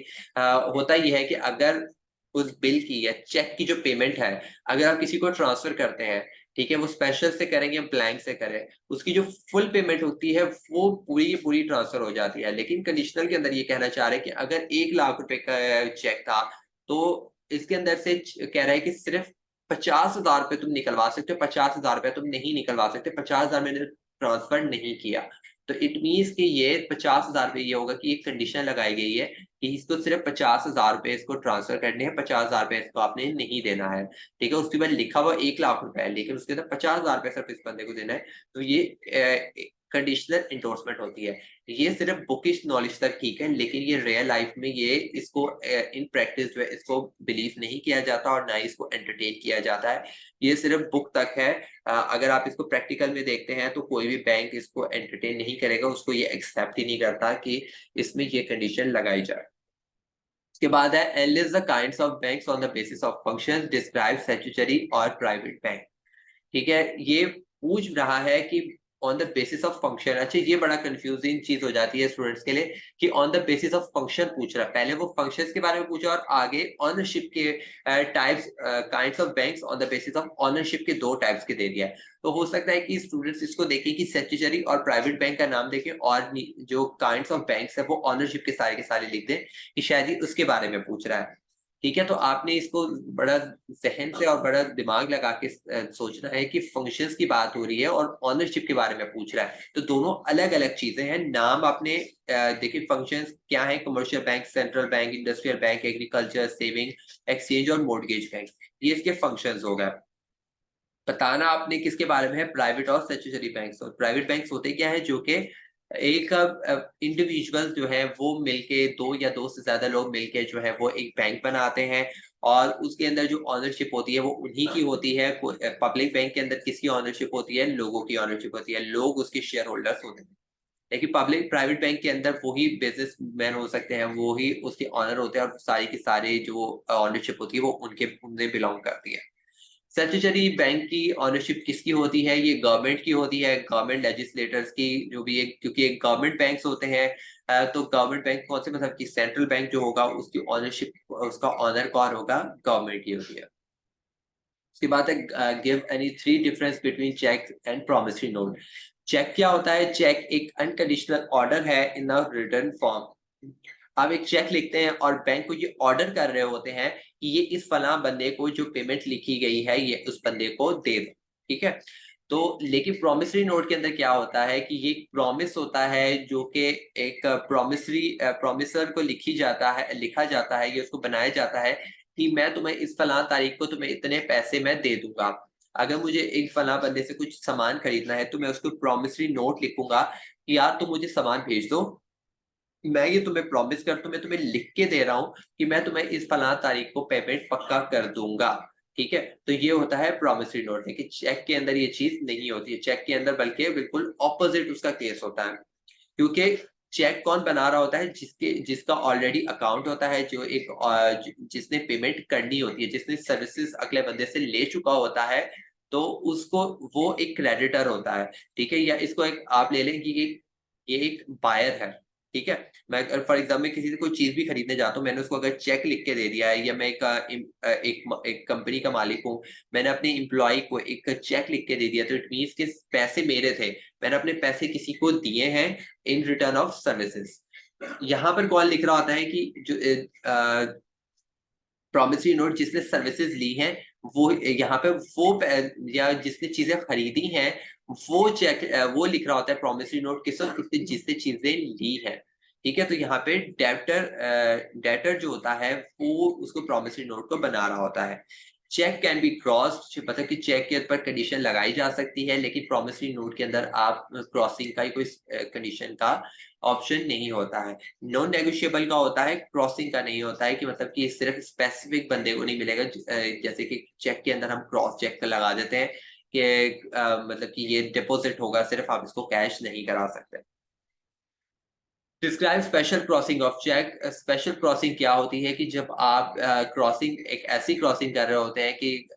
होता यह है कि अगर उस बिल की या चेक की जो पेमेंट है, अगर आप किसी को ट्रांसफर करते हैं, ठीक है, वो स्पेशल से करेंगे ब्लैंक से करें, उसकी जो फुल पेमेंट होती है वो पूरी की पूरी ट्रांसफर हो जाती है। लेकिन कंडीशनल के अंदर ये कहना चाह रहे हैं कि अगर 1 लाख रुपए का चेक था तो इसके अंदर से कह रहा है कि सिर्फ 50,000 रुपए तुम निकलवा सकते हो, 50,000 रुपए तुम नहीं निकलवा सकते, 50,000 मैंने ट्रांसफर नहीं किया। तो इट मीन्स कि ये 50,000 रुपए, ये होगा कि एक कंडीशन लगाई गई है कि इसको सिर्फ 50,000 रुपए इसको ट्रांसफर करने हैं, 50,000 रुपए इसको आपने नहीं देना है, ठीक है। उसके बाद लिखा हुआ 1 लाख रुपए है लेकिन उसके अंदर 50,000 रुपए सिर्फ इस बंदे को देना है, तो ये कंडीशनल इंडोर्समेंट होती है। ये सिर्फ बुकिश नॉलेज तक ठीक है, लेकिन ये रियल लाइफ में ये इसको इन प्रैक्टिस जो है इसको बिलीव नहीं किया जाता और ना ही इसको एंटरटेन किया जाता है। ये सिर्फ बुक तक है। अगर आप इसको प्रैक्टिकल में देखते हैं तो कोई भी बैंक इसको एंटरटेन नहीं करेगा, उसको ये एक्सेप्ट ही नहीं करता कि इसमें ये कंडीशन लगाई जाए। उसके बाद है analyst the kinds of banks on the basis of functions describe statutory और प्राइवेट बैंक, ठीक है। ये पूछ रहा है कि on the basis of function, अच्छा ये बड़ा कंफ्यूजिंग चीज हो जाती है स्टूडेंट्स के लिए कि on the basis of function पूछ रहा है, पहले वो फंक्शंस के बारे में पूछा और आगे ऑनरशिप के types, kinds of banks on the basis of ownership के दो टाइप्स के दे दिया है। तो हो सकता है कि स्टूडेंट्स इसको देखें कि स्टैट्यूटरी और प्राइवेट बैंक का नाम देखें और जो काइंड्स ऑफ बैंक्स है वो ऑनरशिप के सारे लिख दें कि शायद ही उसके बारे में पूछ रहा है, ठीक है। तो आपने इसको बड़ा जहन से और बड़ा दिमाग लगा के सोचना है कि फंक्शंस की बात हो रही है और ऑनरशिप के बारे में पूछ रहा है, तो दोनों अलग अलग चीजें हैं। नाम आपने देखिए फंक्शंस क्या है, commercial bank, central bank, industrial bank, agriculture, saving, exchange और मोर्टगेज बैंक, ये इसके फंक्शंस हो गए। बताना आपने किसके बारे में है, प्राइवेट और स्टैट्यूटरी बैंक्स। और प्राइवेट बैंक्स होते क्या है, जो कि एक इंडिविजुअल जो है वो मिलके, दो या दो से ज्यादा लोग मिलके जो है वो एक बैंक बनाते हैं और उसके अंदर जो ऑनरशिप होती है वो उन्हीं की होती है। पब्लिक बैंक के अंदर किसकी ऑनरशिप होती है? लोगों की ऑनरशिप होती है, लोग उसके शेयर होल्डर्स होते हैं। लेकिन पब्लिक प्राइवेट बैंक के अंदर वही बिजनेसमैन हो सकते हैं, वो ही उसके ऑनर होते हैं, और सारी की सारी जो ऑनरशिप होती है वो उन्हें बिलोंग करती है। स्टैट्यूटरी बैंक की ऑनरशिप किसकी होती है? ये गवर्नमेंट की होती है, गवर्नमेंट लेजिस्लेटर्स की, जो भी एक, क्योंकि एक गवर्नमेंट बैंक्स होते हैं। तो गवर्नमेंट बैंक कौन से, मतलब कि सेंट्रल बैंक जो होगा उसकी ऑनरशिप, उसका ऑनर कौन होगा? गवर्नमेंट की होती है। उसके बाद है give any three difference between cheque and promissory note. Cheque क्या होता है? चेक एक अनकंडीशनल ऑर्डर है इन अ रिटन फॉर्म। आप एक चेक लिखते हैं और बैंक को ये ऑर्डर कर रहे होते हैं कि ये इस फलां बंदे को जो पेमेंट लिखी गई है ये उस बंदे को दे दो, ठीक है। तो लेकिन प्रॉमिसरी नोट के अंदर क्या होता है कि ये प्रॉमिस होता है जो कि एक प्रॉमिसर को लिखा जाता है, ये उसको बनाया जाता है कि मैं तुम्हें इस फलां तारीख को तुम्हें इतने पैसे मैं दे दूंगा। अगर मुझे एक फलां बंदे से कुछ सामान खरीदना है तो मैं उसको प्रॉमिसरी नोट लिखूंगा कि यार तुम मुझे सामान भेज दो, मैं ये तुम्हें प्रॉमिस करता हूँ, मैं तुम्हें लिख के दे रहा हूँ कि मैं तुम्हें इस फलां तारीख को पेमेंट पक्का कर दूंगा, ठीक है। तो ये होता है प्रॉमिसरी नोट। लेकिन चेक के अंदर ये चीज नहीं होती है। चेक के अंदर बल्कि बिल्कुल ऑपोजिट उसका केस होता है, क्योंकि चेक कौन बना रहा होता है? जिसका ऑलरेडी अकाउंट होता है, जो एक जिसने पेमेंट करनी होती है, जिसने सर्विसेज अगले बंदे से ले चुका होता है, तो उसको वो एक क्रेडिटर होता है, ठीक है। या इसको एक आप ले लें कि ये एक बायर है, ठीक है। मैं अगर फॉर एग्जाम्पल किसी से कोई चीज भी खरीदने जाता हूँ, मैंने उसको अगर चेक लिख के दे दिया है, या मैं एक कंपनी का मालिक हूँ, मैंने अपने एम्प्लॉय को एक चेक लिख के दे दिया, तो इट मीन्स के पैसे मेरे थे, मैंने अपने पैसे किसी को दिए हैं इन रिटर्न ऑफ सर्विसेज। यहाँ पर कौन लिख रहा होता है कि जो प्रॉमिसरी नोट जिसने सर्विसेज ली हैं, वो यहाँ पे या जिसने चीजें खरीदी हैं, वो चेक वो लिख रहा होता है प्रॉमिसरी नोट किसने जिसने चीजें ली हैं, ठीक है। तो यहाँ पे डेटर जो होता है वो उसको प्रॉमिसरी नोट को बना रहा होता है। चेक कैन बी क्रॉस्ड, मतलब कि चेक के ऊपर कंडीशन लगाई जा सकती है, लेकिन प्रॉमिसरी नोट के अंदर आप क्रॉसिंग का ही कोई कंडीशन का ऑप्शन नहीं होता है। नॉन नेगोशिएबल का होता है, क्रॉसिंग का नहीं होता है, कि मतलब कि सिर्फ स्पेसिफिक बंदे को नहीं मिलेगा। जैसे कि चेक के अंदर हम क्रॉस चेक लगा देते हैं कि मतलब कि ये डिपॉजिट होगा, सिर्फ आप इसको कैश नहीं करा सकते। Describe special crossing of cheque. Special crossing क्या होती है कि जब आप क्रॉसिंग एक ऐसी क्रॉसिंग कर रहे होते हैं कि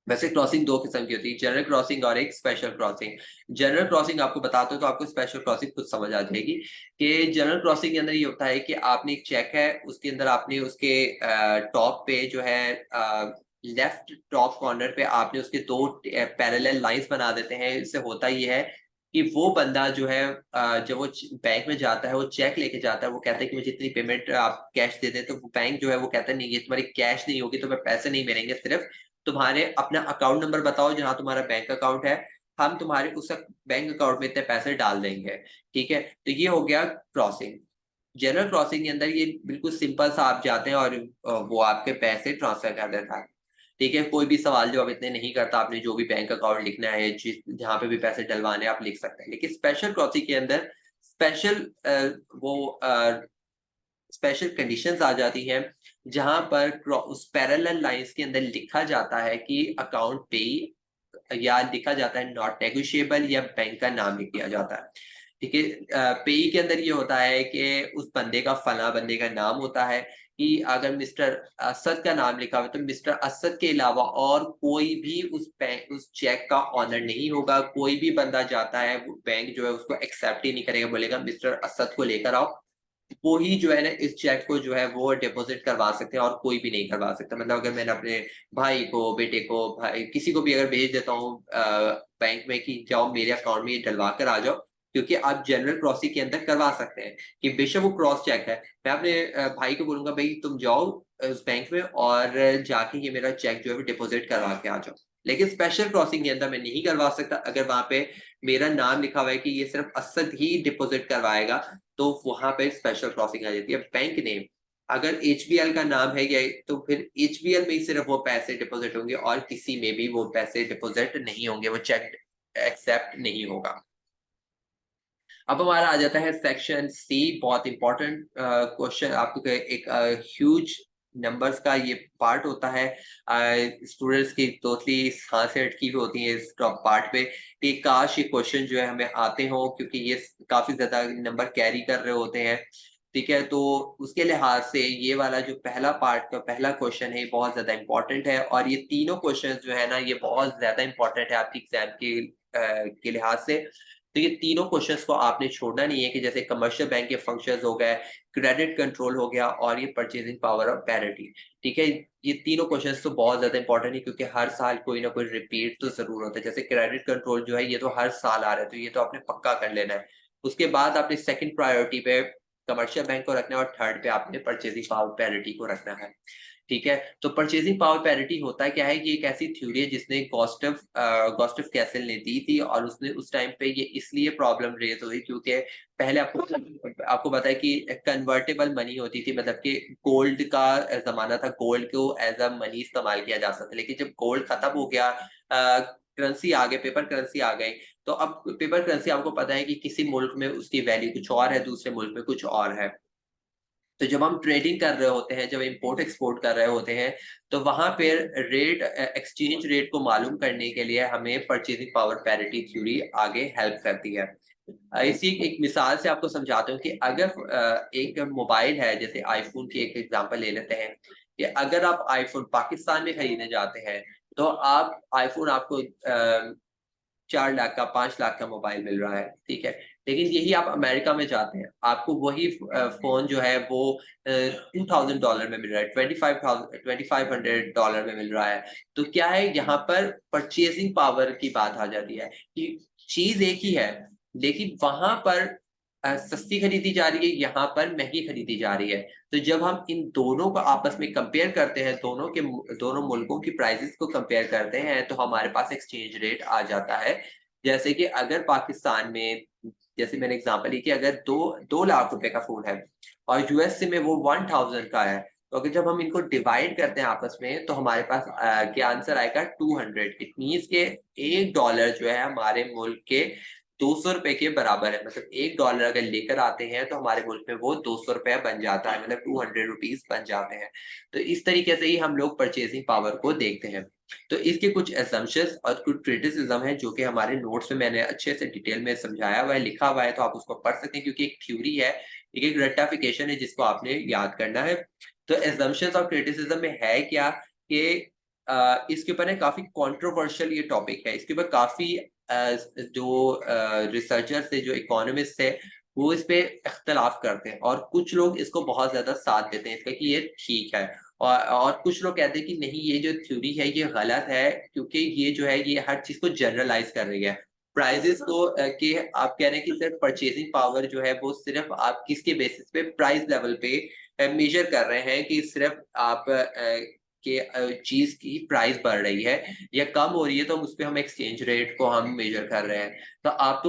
वैसे क्रॉसिंग दो किस्म की होती है, जनरल क्रॉसिंग और एक स्पेशल क्रॉसिंग। जनरल क्रॉसिंग आपको बताता हूँ तो आपको स्पेशल क्रॉसिंग खुद समझ आ जाएगी कि जनरल क्रॉसिंग के अंदर ये होता है कि आपने एक चेक है, उसके अंदर आपने उसके टॉप पे जो है लेफ्ट टॉप कॉर्नर पे आपने उसके दो पैरेलल लाइंस बना देते हैं। इससे होता ये है कि वो बंदा जो है जब वो बैंक में जाता है, वो चेक लेके जाता है, वो कहता है कि मुझे इतनी पेमेंट आप कैश दे दें, तो बैंक जो है वो कहता है नहीं, ये तुम्हारी कैश नहीं होगी, तुम्हें पैसे नहीं मिलेंगे, सिर्फ तुम्हारे अपना अकाउंट नंबर बताओ जहां तुम्हारा बैंक अकाउंट है, हम तुम्हारे उस बैंक अकाउंट में इतने पैसे डाल देंगे, ठीक है। तो ये हो गया क्रॉसिंग। जनरल क्रॉसिंग के अंदर ये बिल्कुल सिंपल सा, आप जाते हैं और वो आपके पैसे ट्रांसफर कर देता है, ठीक है। कोई भी सवाल जवाब इतने नहीं करता, आपने जो भी बैंक अकाउंट लिखना है, जिस जहां पे भी पैसे डलवाने आप लिख सकते हैं। लेकिन स्पेशल क्रॉसिंग के अंदर स्पेशल वो स्पेशल कंडीशंस आ जाती हैं, जहां पर उस पैरेलल लाइंस के अंदर लिखा जाता है कि अकाउंट पे, या लिखा जाता है नॉट नेगोशिएबल, या बैंक का नाम लिख दिया जाता है, ठीक है। पेई के अंदर ये होता है कि उस बंदे का फला बंदे का नाम होता है, कि अगर मिस्टर असद का नाम लिखा हुआ है तो मिस्टर असद के अलावा और कोई भी उस चेक का ऑनर नहीं होगा। कोई भी बंदा जाता है, बैंक जो है उसको एक्सेप्ट ही नहीं करेगा, बोलेगा मिस्टर असद को लेकर आओ, वो ही जो है ना इस चेक को जो है वो डिपॉजिट करवा सकते हैं, और कोई भी नहीं करवा सकता। मतलब अगर मैंने अपने भाई को, बेटे को, भाई किसी को भी अगर भेज देता हूँ बैंक में कि जाओ मेरे अकाउंट में ये डलवा कर आ जाओ, क्योंकि आप जनरल क्रॉसिंग के अंदर करवा सकते हैं कि बेशक वो क्रॉस चेक है, मैं अपने भाई को बोलूंगा भाई तुम जाओ उस बैंक में और जाके ये मेरा चेक जो है वो डिपॉजिट करवा के आ जाओ। लेकिन स्पेशल क्रॉसिंग के अंदर मैं नहीं करवा सकता। अगर वहां पे मेरा नाम लिखा हुआ है कि ये सिर्फ असद ही डिपॉजिट करवाएगा, तो वहां पे स्पेशल क्रॉसिंग आ जाती है। बैंक नेम, अगर एचबीएल का नाम है या, तो फिर एचबीएल में ही सिर्फ वो पैसे डिपॉजिट होंगे, और किसी में भी वो पैसे डिपॉजिट नहीं होंगे, वो चेक एक्सेप्ट नहीं होगा। अब हमारा आ जाता है सेक्शन सी, बहुत इंपॉर्टेंट क्वेश्चन, आपको एक ह्यूज नंबर्स का ये पार्ट होता है। स्टूडेंट्स की टोटली सांसें अटकी हुई होती हैं इस टॉप पार्ट पे कि काश ये क्वेश्चन जो है हमें आते हों, क्योंकि ये काफी ज्यादा नंबर कैरी कर रहे होते हैं। ठीक है, तो उसके लिहाज से ये वाला जो पहला पार्ट का पहला क्वेश्चन है, ये बहुत ज्यादा इंपॉर्टेंट है, और ये तीनों क्वेश्चन जो है ना, ये बहुत ज्यादा इंपॉर्टेंट है आपकी एग्जाम के लिहाज से। तो ये तीनों क्वेश्चंस को आपने छोड़ना नहीं है, कि जैसे कमर्शियल बैंक के फंक्शंस हो गए, क्रेडिट कंट्रोल हो गया, और ये परचेजिंग पावर ऑफ पैरिटी। ठीक है, ये तीनों क्वेश्चंस तो बहुत ज्यादा इंपॉर्टेंट है, क्योंकि हर साल कोई ना कोई रिपीट तो जरूर होता है। जैसे क्रेडिट कंट्रोल जो है, ये तो हर साल आ रहा है, तो ये तो आपने पक्का कर लेना है। उसके बाद आपने सेकंड प्रायोरिटी पे कमर्शियल बैंक को रखना है, और थर्ड पे आपने परचेजिंग पावर पैरिटी को रखना है। ठीक है, तो परचेजिंग पावर पैरिटी होता क्या है, कि एक ऐसी थ्योरी है जिसने गॉस्टेफ कैसल ने दी थी, और उसने उस टाइम पे ये इसलिए प्रॉब्लम रेज हुई क्योंकि पहले आपको पता है कि कन्वर्टेबल मनी होती थी, मतलब कि गोल्ड का जमाना था, गोल्ड को एज अ मनी इस्तेमाल किया जा सकता था। लेकिन जब गोल्ड खत्म हो गया, करेंसी आ गए, पेपर करेंसी आ गई, तो अब पेपर करेंसी आपको पता है कि किसी मुल्क में उसकी वैल्यू कुछ और है, दूसरे मुल्क में कुछ और है। तो जब हम ट्रेडिंग कर रहे होते हैं, जब इंपोर्ट एक्सपोर्ट कर रहे होते हैं, तो वहां पे एक्सचेंज रेट को मालूम करने के लिए हमें परचेजिंग पावर पैरिटी थ्योरी आगे हेल्प करती है। इसी एक मिसाल से आपको समझाता हूँ कि अगर एक मोबाइल है, जैसे आईफोन की एक एग्जांपल ले लेते हैं, कि अगर आप आईफोन पाकिस्तान में खरीदने जाते हैं, तो आप आईफोन आपको 4 लाख का, 5 लाख का मोबाइल मिल रहा है, ठीक है। लेकिन यही आप अमेरिका में जाते हैं, आपको वही फोन जो है वो $2000 में मिल रहा है, 2500 में मिल रहा है। तो क्या है, यहाँ पर परचेजिंग पावर की बात आ जाती है, कि चीज एक ही है, लेकिन वहां पर सस्ती खरीदी जा रही है, यहाँ पर महंगी खरीदी जा रही है। तो जब हम इन दोनों को आपस में कंपेयर करते हैं, दोनों मुल्कों की प्राइसेस को कंपेयर करते हैं, तो हमारे पास एक्सचेंज रेट आ जाता है। जैसे कि अगर पाकिस्तान में, जैसे मैंने एग्जांपल ली कि अगर 2 लाख रुपए का फोन है, और यूएसए में वो 1000 का है, तो अगर जब हम इनको डिवाइड करते हैं आपस में, तो हमारे पास क्या आंसर आएगा, 200। इट मीन्स के $1 जो है हमारे मुल्क के 200 रुपए के बराबर है। मतलब $1 अगर लेकर आते हैं, तो हमारे मुल्क में वो 200 रुपया बन जाता है, मतलब 200 रुपीज बन जाते हैं। तो इस तरीके से ही हम लोग परचेजिंग पावर को देखते हैं। तो इसके कुछ assumptions और कुछ क्रिटिसिज्म है, जो कि हमारे नोट्स में मैंने अच्छे से डिटेल में समझाया हुआ है, लिखा हुआ है, तो आप उसको पढ़ सकते हैं, क्योंकि एक थ्योरी है, एक रेक्टिफिकेशन है, जिसको आपने याद करना है। तो assumptions और क्रिटिसिज्म में है क्या, कि इसके ऊपर है काफी कंट्रोवर्शियल ये टॉपिक है। इसके ऊपर काफी जो रिसर्चर्स है, जो इकोनॉमिस्ट है, वो इस पे इख्तलाफ करते हैं, और कुछ लोग इसको बहुत ज्यादा साथ देते हैं इसका, कि ये ठीक है, और कुछ लोग कहते हैं कि नहीं, ये जो थ्योरी है ये गलत है, क्योंकि ये जो है ये हर चीज को जनरलाइज कर रही है। प्राइजेस को कि आप कह रहे हैं कि सिर्फ परचेजिंग पावर जो है वो सिर्फ आप किसके बेसिस पे, प्राइस लेवल पे मेजर कर रहे हैं, कि सिर्फ आप कि चीज की प्राइस बढ़ रही है या कम हो रही है, तो उस पे हम एक्सचेंज रेट को हम मेजर कर रहे हैं। तो आप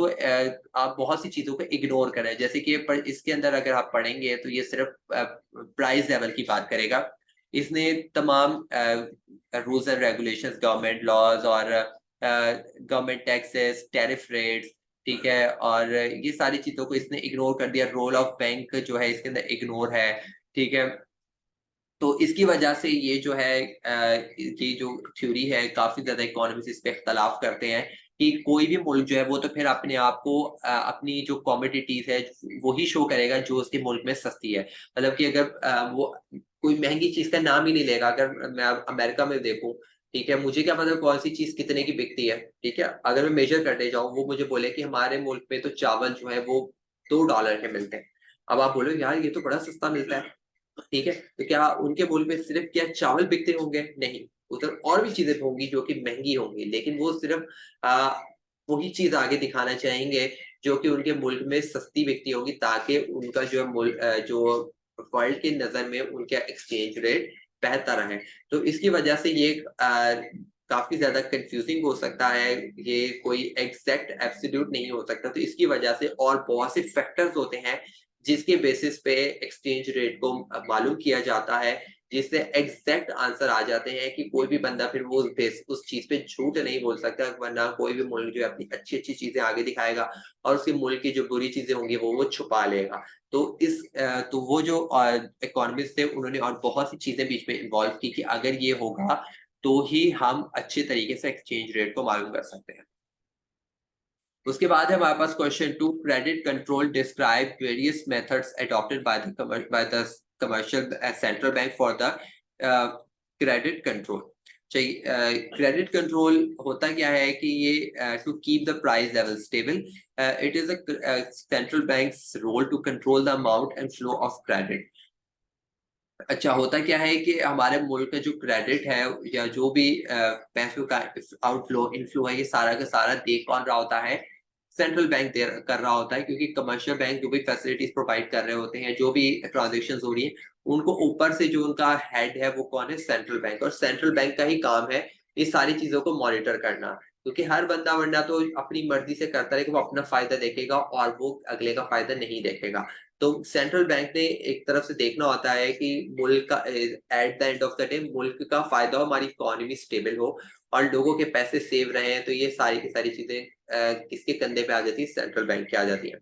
बहुत सी चीजों को इग्नोर कर रहे हैं, जैसे कि इसके अंदर अगर आप पढ़ेंगे, तो ये सिर्फ प्राइस लेवल की बात करेगा। इसने तमाम rules and regulations, government laws, और गवर्नमेंट टैक्सेस, टैरिफ रेट्स, ठीक है, और ये सारी चीजों को इसने इग्नोर कर दिया। रोल ऑफ बैंक जो है इसके अंदर इग्नोर है, ठीक है। तो इसकी वजह से ये जो है ये जो थ्योरी है, काफी ज्यादा इकोनॉमिस्ट इस पे इख्तलाफ करते हैं, कि कोई भी मुल्क जो है वो तो फिर अपने आप को अपनी जो कमोडिटीज है वही शो करेगा जो उसके मुल्क में सस्ती है। मतलब कि अगर वो कोई महंगी चीज का नाम ही नहीं लेगा, अगर मैं अब अमेरिका में देखूं, ठीक है, मुझे क्या पता कौन सी चीज कितने की बिकती है, ठीक है। अगर मैं मेजर करने जाऊं, वो मुझे बोले कि हमारे मुल्क में तो चावल जो है वो $2 के मिलते हैं। अब आप बोलो यार ये तो बड़ा सस्ता मिलता है, ठीक है, तो क्या उनके मुल्क में सिर्फ क्या चावल बिकते होंगे? नहीं, उधर और भी चीजें होंगी जो कि महंगी होंगी, लेकिन वो सिर्फ आ, वही चीज आगे दिखाना चाहेंगे जो कि उनके मुल्क में सस्ती बिकती होगी, ताकि उनका जो है जो वर्ल्ड की नजर में उनका एक्सचेंज रेट बेहतर रहे। तो इसकी वजह से ये काफी ज्यादा कंफ्यूजिंग हो सकता है, ये कोई एग्जैक्ट एब्सोल्यूट नहीं हो सकता। तो इसकी वजह से और बहुत से फैक्टर्स होते हैं जिसके बेसिस पे एक्सचेंज रेट को मालूम किया जाता है, जिससे एग्जैक्ट आंसर आ जाते हैं कि कोई भी बंदा फिर वो उस चीज पे झूठ नहीं बोल सकता, वरना कोई भी मुल्क जो है अपनी अच्छी अच्छी चीजें आगे दिखाएगा और उसके मुल्क की जो बुरी चीजें होंगी वो छुपा लेगा। तो वो जो इकोनॉमिस्ट थे उन्होंने और बहुत सी चीजें बीच में इन्वॉल्व की कि अगर ये होगा तो ही हम अच्छे तरीके से एक्सचेंज रेट को मालूम कर सकते हैं। उसके बाद है हमारे पास question 2, credit control describe various methods adopted by the commercial central bank for the credit control. चाहिए क्रेडिट कंट्रोल होता क्या है कि ये to keep the price level stable, it is a central bank's role to control the amount and flow of credit. अच्छा, होता क्या है कि हमारे मुल्क का जो क्रेडिट है या जो भी पैसों का आउटफ्लो इनफ्लो है, ये सारा का सारा देख कौन रहा होता है? सेंट्रल बैंक दे कर रहा होता है, क्योंकि कमर्शियल बैंक जो भी फैसिलिटीज प्रोवाइड कर रहे होते हैं, जो भी ट्रांजेक्शन हो रही है, उनको ऊपर से जो उनका हेड है वो कौन है? Central bank. और सेंट्रल बैंक का ही काम है ये सारी चीजों को मॉनिटर करना, क्योंकि हर बंदा वरना तो अपनी मर्जी से करता रहेगा, वो अपना फायदा देखेगा और वो अगले का फायदा नहीं देखेगा। तो सेंट्रल बैंक ने एक तरफ से देखना होता है कि मुल्क का at the end of the day मुल्क का फायदा हो, हमारी इकोनॉमी स्टेबल हो और लोगों के पैसे सेव रहे हैं। तो ये सारी की सारी चीजें किसके कंधे पे आ जाती है? सेंट्रल बैंक के आ जाती है।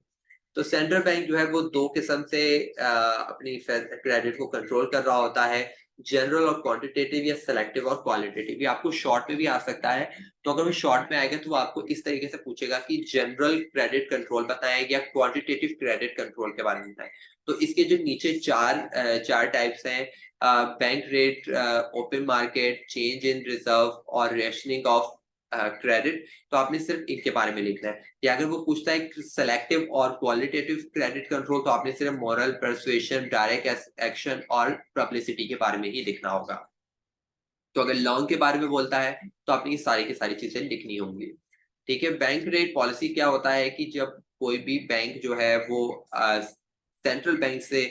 तो सेंट्रल बैंक जो है वो दो किस्म से अपनी क्रेडिट को कंट्रोल कर रहा होता है, जनरल और क्वांटिटेटिव, या सेलेक्टिव और क्वालिटेटिव। ये आपको शॉर्ट में भी आ सकता है। तो अगर वो शॉर्ट में आएगा तो वो आपको इस तरीके से पूछेगा कि जनरल क्रेडिट कंट्रोल बताएं या क्वांटिटेटिव क्रेडिट कंट्रोल के बारे में बताएं। तो इसके जो नीचे चार टाइप्स हैं, bank rate, open market, change in reserve और रेशनिंग ऑफ क्रेडिट, तो आपने सिर्फ इनके बारे में लिखना है। या अगर वो पूछता है सेलेक्टिव और क्वालिटेटिव क्रेडिट कंट्रोल, तो आपने सिर्फ मॉरल, परसुएशन, डायरेक्ट एक्शन और पब्लिसिटी के बारे में ही लिखना होगा। तो अगर लॉन्ग के बारे में बोलता है तो आपने ये सारी की सारी चीजें लिखनी होंगी। ठीक है, बैंक रेट पॉलिसी क्या होता है कि जब कोई भी बैंक जो है वो सेंट्रल बैंक से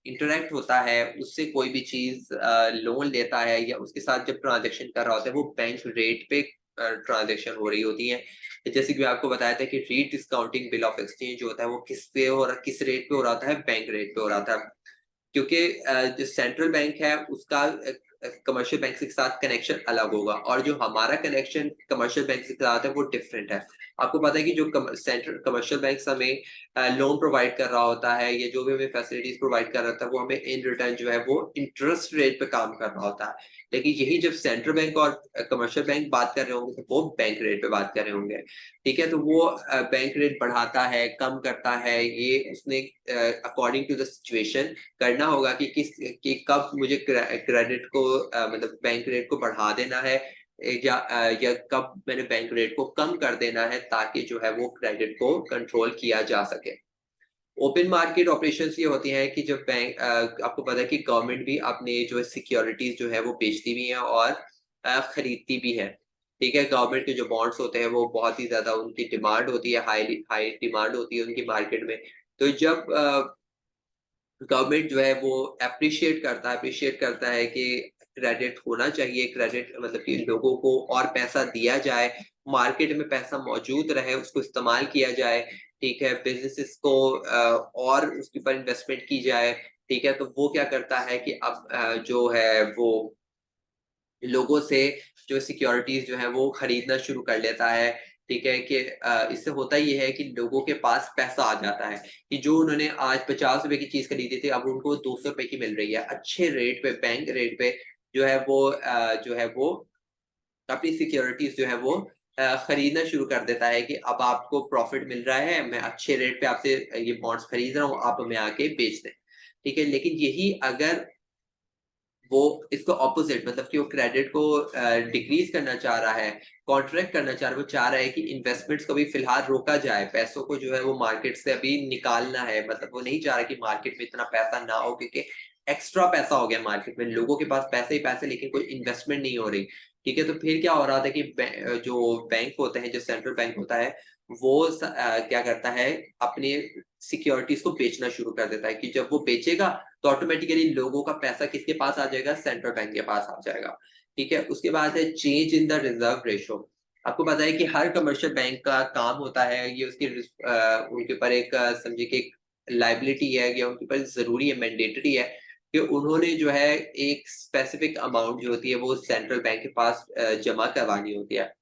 इंटरेक्ट होता है, उससे कोई भी चीज लोन लेता है या उसके साथ जब ट्रांजेक्शन कर रहा होता है, वो बैंक रेट पे ट्रांजेक्शन हो रही होती है। जैसे कि आपको बताया था कि री डिस्काउंटिंग बिल ऑफ एक्सचेंज होता है, वो किस पे हो रहा, किस रेट पे हो रहा था? बैंक रेट पे हो रहा था। क्योंकि जो सेंट्रल बैंक है उसका कमर्शियल बैंक के साथ कनेक्शन अलग होगा, और जो हमारा कनेक्शन कमर्शियल बैंक के साथ है वो डिफरेंट है। आपको पता है कि जो सेंट्रल कमर्शियल बैंक हमें लोन प्रोवाइड कर रहा होता है या जो भी हमें फैसिलिटीज प्रोवाइड कर रहा था, वो हमें इन रिटर्न जो है वो इंटरेस्ट रेट पे काम कर रहा होता है। लेकिन यही जब सेंट्रल बैंक और कमर्शियल बैंक बात कर रहे होंगे तो वो बैंक रेट पे बात कर रहे होंगे। ठीक है, तो वो बैंक रेट बढ़ाता है, कम करता है, ये उसने अकॉर्डिंग टू द सिचुएशन करना होगा कि कब मुझे क्रेडिट को मतलब बैंक रेट को बढ़ा देना है, या कब मैंने बैंक रेट को कम कर देना है, ताकि जो है वो क्रेडिट को कंट्रोल किया जा सके। ओपन मार्केट ऑपरेशंस ये होती हैं कि जब बैंक आपको पता है कि गवर्नमेंट भी अपने जो है सिक्योरिटीज जो है वो बेचती भी है और खरीदती भी है। ठीक है, गवर्नमेंट के जो बॉन्ड्स होते हैं वो बहुत ही ज्यादा उनकी डिमांड होती है, हाई हाई डिमांड होती है उनकी मार्केट में। तो जब गवर्नमेंट जो है वो अप्रिशिएट करता है कि क्रेडिट होना चाहिए, क्रेडिट मतलब कि लोगों को और पैसा दिया जाए, मार्केट में पैसा मौजूद रहे, उसको इस्तेमाल किया जाए। ठीक है, बिजनेसेस को और उसके ऊपर इन्वेस्टमेंट की जाए। ठीक है, तो वो क्या करता है कि अब जो है वो लोगों से जो सिक्योरिटीज जो है वो खरीदना शुरू कर लेता है। ठीक है कि इससे होता ये है कि लोगों के पास पैसा आ जाता है कि जो उन्होंने आज 50 रुपए की चीज खरीदी थी, अब उनको 200 रुपए की मिल रही है अच्छे रेट पे, बैंक रेट पे। जो है वो अपनी सिक्योरिटीज जो है वो खरीदना शुरू कर देता है कि अब आपको प्रॉफिट मिल रहा है, मैं अच्छे रेट पे आपसे ये बॉन्ड्स खरीद रहा हूँ, आप हमें आके बेच दें। ठीक है, लेकिन यही अगर वो इसको ऑपोजिट मतलब कि वो क्रेडिट को डिक्रीज करना चाह रहा है, कॉन्ट्रैक्ट करना चाह रहा है, वो चाह रहा है कि इन्वेस्टमेंट्स को भी फिलहाल रोका जाए, पैसों को जो है वो मार्केट से अभी निकालना है। मतलब वो नहीं चाह रहा कि मार्केट में इतना पैसा ना हो, क्योंकि एक्स्ट्रा पैसा हो गया मार्केट में, लोगों के पास पैसे ही पैसे, लेकिन कोई इन्वेस्टमेंट नहीं हो रही। ठीक है, तो फिर क्या हो रहा था कि जो बैंक होते हैं, जो सेंट्रल बैंक होता है, वो क्या करता है, अपने सिक्योरिटीज को बेचना शुरू कर देता है कि जब वो बेचेगा तो ऑटोमेटिकली लोगों का पैसा किसके पास आ जाएगा? सेंट्रल बैंक के पास आ जाएगा। ठीक है, उसके बाद है change in the reserve ratio. आपको पता है कि हर कमर्शियल बैंक का काम होता है, ये उसके उनके ऊपर एक समझिए कि एक लाइबिलिटी है या उनके ऊपर जरूरी है, मैंडेटरी है कि उन्होंने जो है एक स्पेसिफिक अमाउंट जो होती है वो सेंट्रल बैंक के पास जमा करवानी होती है।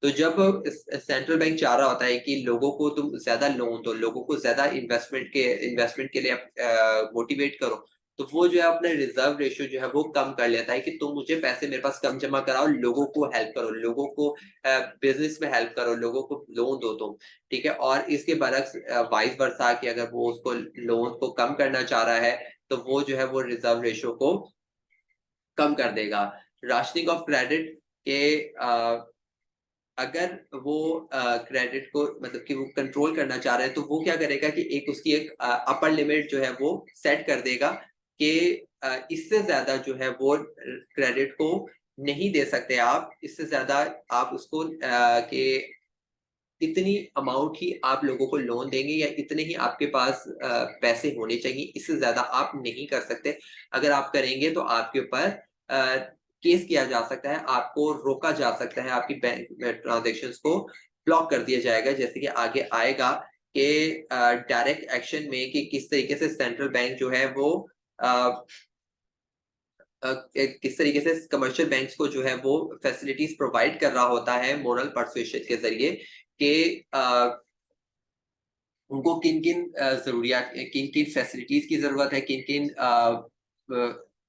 तो जब सेंट्रल बैंक चाह रहा होता है कि लोगों को तुम ज्यादा लोन दो, लोगों को ज्यादा इन्वेस्टमेंट के लिए मोटिवेट करो, तो वो जो है अपने रिजर्व रेशियो जो है वो कम कर लेता है कि तुम मुझे पैसे मेरे पास कम जमा कराओ, लोगों को हेल्प करो, लोगों को बिजनेस में हेल्प करो, लोगों को लोन दो तुम। ठीक है, और इसके बरक्स वाइस वर्सा कि अगर वो उसको लोन को कम करना चाह रहा है तो वो जो है वो रिजर्व रेशियो को कम कर देगा। राशनिंग ऑफ क्रेडिट के अगर वो क्रेडिट को मतलब कि वो कंट्रोल करना चाह रहे हैं तो वो क्या करेगा कि एक अपर लिमिट जो है वो सेट कर देगा कि इससे ज्यादा जो है वो क्रेडिट को नहीं दे सकते आप, इससे ज्यादा आप उसको कि इतनी अमाउंट ही आप लोगों को लोन देंगे या इतने ही आपके पास पैसे होने चाहिए, इससे ज्यादा आप नहीं कर सकते। अगर आप करेंगे तो आपके ऊपर केस किया जा सकता है, आपको रोका जा सकता है, आपकी बैंक ट्रांजेक्शंस को ब्लॉक कर दिया जाएगा। जैसे कि आगे आएगा कि डायरेक्ट एक्शन में कि किस तरीके से सेंट्रल बैंक जो है वो अ, किस तरीके से कमर्शियल बैंक्स को जो है वो फैसिलिटीज प्रोवाइड कर रहा होता है मोरल परसुएशन के जरिए कि उनको किन-किन ज़रूरियात किन-किन फैसिलिटीज़ की ज़रूरत है, किन-किन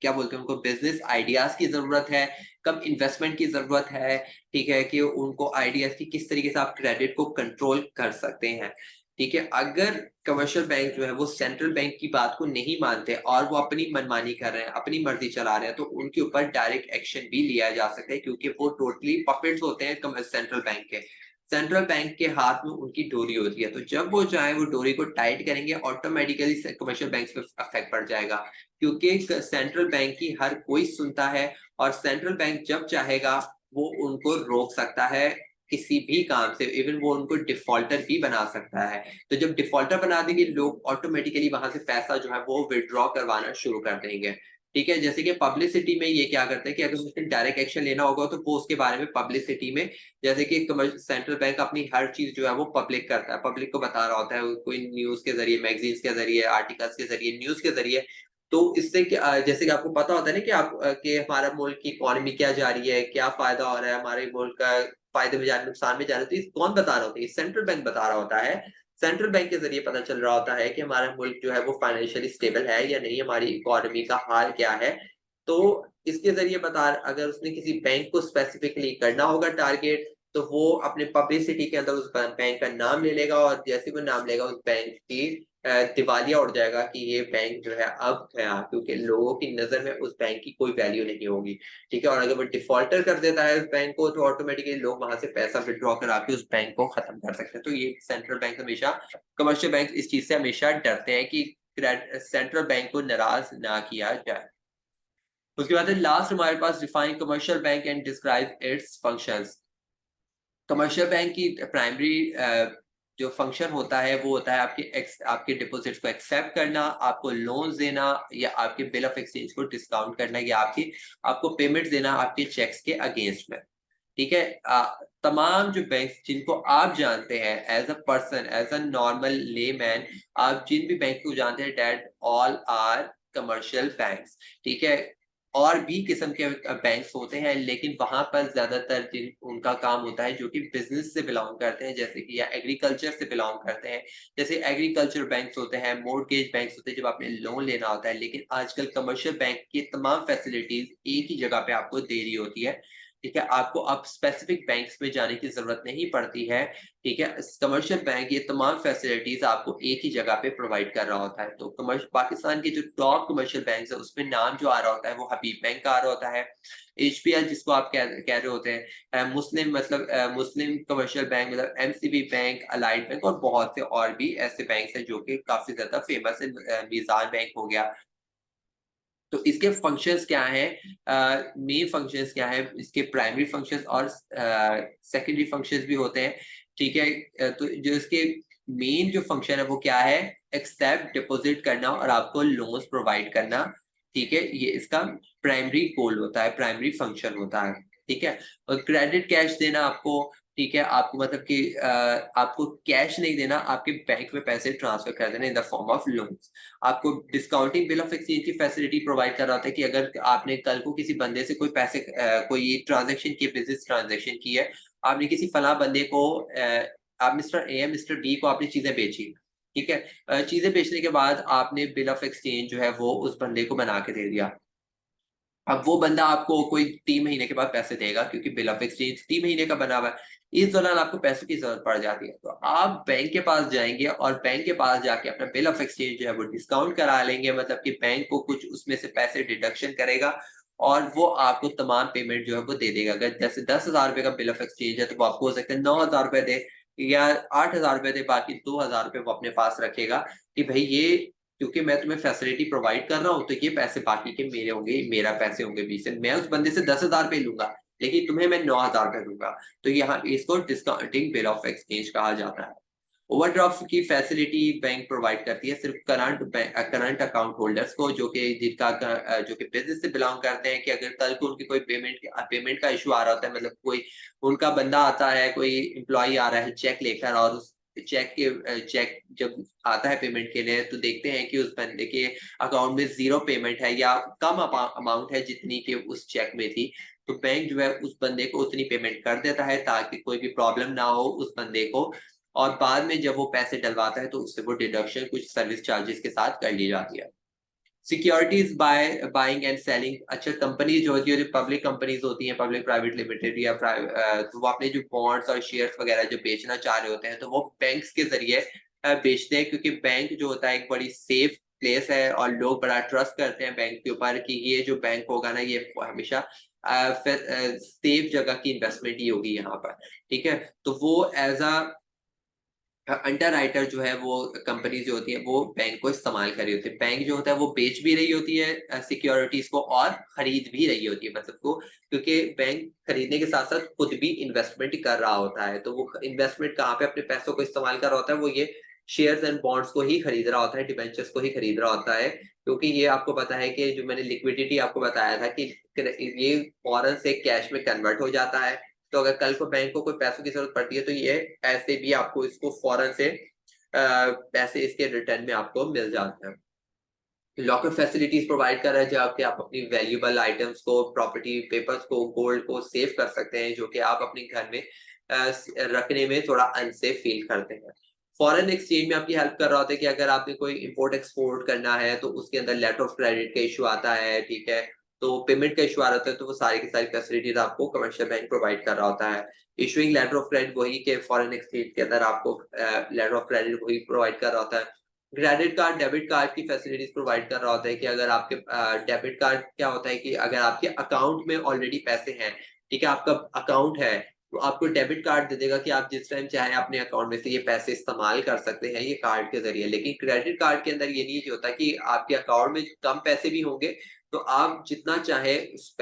क्या बोलते हैं उनको बिज़नेस आइडियाज़ की ज़रूरत है, कब इन्वेस्टमेंट की ज़रूरत है, ठीक है? कि उनको आइडियाज़ की किस तरीके से आप क्रेडिट को कंट्रोल कर सकते हैं, ठीक है? अगर कमर्शियल बैंक जो है वो सेंट्रल बैंक की बात को नहीं मानते और वो अपनी मनमानी कर रहे हैं, अपनी मर्ज़ी चला रहे हैं, तो उनके ऊपर डायरेक्ट एक्शन भी लिया जा सकता है क्योंकि वो टोटली पपेट्स होते हैं सेंट्रल बैंक के। सेंट्रल बैंक के हाथ में उनकी डोरी होती है, तो जब वो चाहे वो डोरी को टाइट करेंगे, ऑटोमेटिकली कमर्शियल बैंक पे इफेक्ट पड़ जाएगा क्योंकि सेंट्रल बैंक की हर कोई सुनता है और सेंट्रल बैंक जब चाहेगा वो उनको रोक सकता है किसी भी काम से, इवन वो उनको डिफॉल्टर भी बना सकता है। तो जब डिफॉल्टर बना देंगे लोग ऑटोमेटिकली वहां से पैसा जो है वो विड्रॉ करवाना शुरू कर देंगे। ठीक है, जैसे कि पब्लिसिटी में ये क्या करते हैं कि अगर उसने डायरेक्ट एक्शन लेना होगा तो वो उसके बारे में पब्लिसिटी में, जैसे कि सेंट्रल बैंक अपनी हर चीज जो है वो पब्लिक करता है, पब्लिक को बता रहा होता है, कोई न्यूज के जरिए, मैगजीन्स के जरिए, आर्टिकल्स के जरिए, न्यूज के जरिए। तो इससे जैसे कि आपको पता होता है ना कि आप कि हमारा मुल्क की इकोनॉमी क्या जा रही है, क्या फायदा हो रहा है, हमारे मुल्क का फायदे में जा रहा है, नुकसान में जा रहा है, तो ये कौन बता रहा होता है? सेंट्रल बैंक बता रहा होता है। सेंट्रल बैंक के जरिए पता चल रहा होता है कि हमारा मुल्क जो है वो फाइनेंशियली स्टेबल है या नहीं, हमारी इकोनॉमी का हाल क्या है। तो इसके ज़रिए बता, अगर उसने किसी बैंक को स्पेसिफिकली करना होगा टारगेट, तो वो अपने पब्लिसिटी के अंदर उस बैंक का नाम ले लेगा और जैसे ही वो नाम लेगा उस बैंक की दिवालिया उड़ जाएगा कि ये बैंक जो है अब गया, क्योंकि लोगों की नज़र में उस बैंक की कोई वैल्यू नहीं होगी। ठीक है? और अगर वो डिफ़ॉल्टर कर देता है उस बैंक को तो ऑटोमेटिकली लोग वहाँ से पैसा विथड्रॉ करा के उस बैंक को खत्म कर सकते हैं। तो ये सेंट्रल बैंक हमेशा, कमर्शियल बैंक इस चीज़ से हमेशा डरते हैं कि सेंट्रल बैंक को नाराज़ ना किया जाए। उसके बाद है लास्ट हमारे पास define commercial bank and describe its functions. Commercial bank की प्राइमरी जो फंक्शन होता है वो होता है आपके डिपॉजिट्स को एक्सेप्ट करना, आपको लोन्स देना या आपके बिल ऑफ एक्सचेंज को डिस्काउंट करना या आपको पेमेंट्स देना आपके चेक्स के अगेंस्ट में। ठीक है? तमाम जो बैंक जिनको आप जानते हैं as a person, as a normal layman, आप जिन भी बैंक को जानते हैं that all are commercial banks. ठीक है? और भी किस्म के बैंक्स होते हैं लेकिन वहाँ पर ज़्यादातर जिन उनका काम होता है जो कि बिज़नेस से बिलॉन्ग करते हैं, जैसे कि या एग्रीकल्चर से बिलॉन्ग करते हैं। जैसे एग्रीकल्चर बैंक्स होते हैं, मॉर्टगेज बैंक्स होते हैं जब आपने लोन लेना होता है, लेकिन आजकल कमर्शियल बैंक की तमाम फैसिलिटीज़ एक ही जगह पे आपको दे रही होती है। ठीक है? आपको अब स्पेसिफिक बैंक्स में जाने की ज़रूरत नहीं पड़ती है। ठीक है? कमर्शियल बैंक ये तमाम फैसिलिटीज़ आपको एक ही जगह पे प्रोवाइड कर रहा होता है। तो पाकिस्तान के जो टॉप कमर्शियल बैंक्स है उसमें नाम जो आ रहा होता है वो हबीब बैंक का आ रहा होता है। एचपीएल जिसको आप कह रहे होते हैं, मुस्लिम कमर्शियल बैंक मतलब एमसीबी बैंक, अलाइड बैंक और बहुत से और भी ऐसे बैंक्स हैं जो कि काफ़ी ज़्यादा फेमस है। मीज़ान बैंक हो गया। तो इसके फंक्शंस क्या हैं? मेन फंक्शंस क्या हैं? इसके प्राइमरी फंक्शंस और सेकेंडरी फंक्शंस भी होते हैं। ठीक है? तो जो इसके मेन जो फंक्शन है वो क्या है? एक्सेप्ट डिपॉजिट करना और आपको लोन्स प्रोवाइड करना। ठीक है? ये इसका प्राइमरी गोल होता है, प्राइमरी फंक्शन होता है। ठीक है? और क्रेडिट कैश देना आपको। ठीक है, आपको मतलब कि आपको कैश नहीं देना, आपके बैंक में पैसे ट्रांसफर कर देना in the form of loans. आपको डिस्काउंटिंग बिल ऑफ एक्सचेंज की फैसिलिटी प्रोवाइड कर रहा होता है कि अगर आपने कल को किसी बंदे से कोई पैसे कोई ट्रांजैक्शन की, बिज़नेस ट्रांजैक्शन की है, आपने किसी फलाँ बंदे को आप मिस्टर ए या मिस्टर बी को आपने चीज़ें बेची, ठीक है? चीज़ें बेचने के बाद आपने बिल ऑफ एक्सचेंज जो है वो उस बंदे को बना के दे दिया। अब वो बंदा आपको कोई 3 महीने के बाद पैसे देगा क्योंकि बिल ऑफ एक्सचेंज 3 महीने का बना हुआ है। इस दौरान आपको पैसों की ज़रूरत पड़ जाती है। तो आप बैंक के पास जाएँगे और बैंक के पास जाके अपना बिल ऑफ एक्सचेंज जो है वो डिस्काउंट करा लेंगे, मतलब कि बैंक को कुछ उसमें से पैसे डिडक्शन करेगा और वो आपको तमाम पेमेंट जो है वो दे देगा। अगर जैसे ₹10,000 का बिल ऑफ एक्सचेंज है तो वो आपको हो सकता है ₹9,000 दे या ₹8,000 दे, बाकी ₹2,000 वो अपने पास रखेगा कि भई ये क्योंकि मैं तुम्हें फैसिलिटी प्रोवाइड कर रहा हूँ, तो ये पैसे बाकी के मेरे होंगे, मेरा पैसे होंगे 20 से। मैं उस बंदे से 10,000 रुपए लूँगा, लेकिन तुम्हें मैं 9,000 रुपए दूँगा। तो यहाँ इसको डिस्काउंटिंग बिल ऑफ एक्सचेंज कहा जाता है। ओवरड्राफ्ट की फैसिलिटी बैंक प्रोवाइड करती है सिर्फ करंट अकाउंट होल्डर्स को, जो कि जो कि बिज़नेस से बिलॉन्ग करते हैं, कि अगर कल को उनकी कोई पेमेंट का इश्यू आ रहा होता है, मतलब कोई उनका बंदा आता है, कोई एम्प्लॉयी आ रहा है चेक लेकर और उस चेक जब आता है पेमेंट के लिए, तो देखते हैं कि उस बंदे के अकाउंट में ज़ीरो पेमेंट है या कम अमाउंट है जितनी कि उस चेक में थी, तो बैंक जो है उस बंदे को उतनी पेमेंट कर देता है ताकि कोई भी प्रॉब्लम ना हो उस बंदे को, और बाद में जब वो पैसे डलवाता है तो उससे वो डिडक्शन कुछ सर्विस चार्जेस के साथ कर ली जाती है। सिक्योरिटीज़ बाइंग एंड सेलिंग, अच्छा कंपनी जो होती है, जो पब्लिक कंपनीज़ होती हैं, पब्लिक प्राइवेट लिमिटेड या तो वो अपने जो बॉन्ड्स और शेयर्स वगैरह जो बेचना चाह रहे होते हैं, तो वो बैंक्स के ज़रिए बेचते हैं, क्योंकि बैंक जो होता है एक बड़ी सेफ प्लेस है और लोग बड़ा ट्रस्ट करते हैं बैंक के ऊपर कि ये जो बैंक होगा ना, ये हमेशा सेफ जगह की इन्वेस्टमेंट ही होगी यहाँ पर, ठीक है? तो वो एज़ अ अंडरराइटर जो है वो कंपनी जो होती है वो बैंक को इस्तेमाल कर रही होती है। बैंक जो होता है वो बेच भी रही होती है सिक्योरिटीज़ को और खरीद भी रही होती है, मतलब को, क्योंकि बैंक खरीदने के साथ-साथ खुद भी इन्वेस्टमेंट कर रहा होता है। तो वो इन्वेस्टमेंट कहाँ पे अपने पैसों को इस्तेमाल कर रहा होता है, वो ये शेयर्स एंड बॉन्ड्स को ही खरीद रहा होता है, डिबेंचर्स को ही खरीद रहा होता है। क्योंकि ये आपको पता है कि जो मैंने लिक्विडिटी आपको बताया था कि ये फ़ौरन से कैश में कन्वर्ट हो जाता है। तो अगर कल को बैंक को कोई पैसों की ज़रूरत पड़ती है, तो ये ऐसे भी आपको इसको फ़ौरन से पैसे इसके रिटर्न में आपको मिल जाते हैं। लॉकर फैसिलिटीज़ प्रोवाइड कर रहा है, जहाँ पे आप अपनी वैल्यूएबल आइटम्स को, प्रॉपर्टी पेपर्स को, गोल्ड को सेव कर सकते हैं, जो कि आप अपने घर में रखने में थोड़ा अनसेफ फ़ील करते हैं। फॉरेन एक्सचेंज में आपकी हेल्प कर रहा होता है कि अगर आपने कोई इम्पोर्ट एक्सपोर्ट करना है, तो उसके अंदर लेटर ऑफ क्रेडिट का इश्यू आता है, ठीक है? तो पेमेंट का इश्यू आ रहा होता है, तो वो सारी की सारी फैसिलिटीज़ आपको कमर्शियल बैंक प्रोवाइड कर रहा होता है। इश्यूइंग लेटर ऑफ क्रेडिट वही के फॉरेन एक्सचेंज के अंदर आपको लेटर ऑफ क्रेडिट वही प्रोवाइड कर रहा होता है। क्रेडिट कार्ड, डेबिट कार्ड की फैसिलिटीज़ प्रोवाइड कर रहा होता है कि अगर आपके डेबिट कार्ड क्या होता है कि अगर आपके अकाउंट में ऑलरेडी पैसे हैं, ठीक है? आपका अकाउंट है, तो आपको डेबिट कार्ड दे देगा कि आप जिस टाइम चाहें अपने अकाउंट में से ये पैसे इस्तेमाल कर सकते हैं ये कार्ड के ज़रिए। लेकिन क्रेडिट कार्ड के अंदर ये नहीं होता कि आपके अकाउंट में कम पैसे भी होंगे, तो आप जितना चाहें उस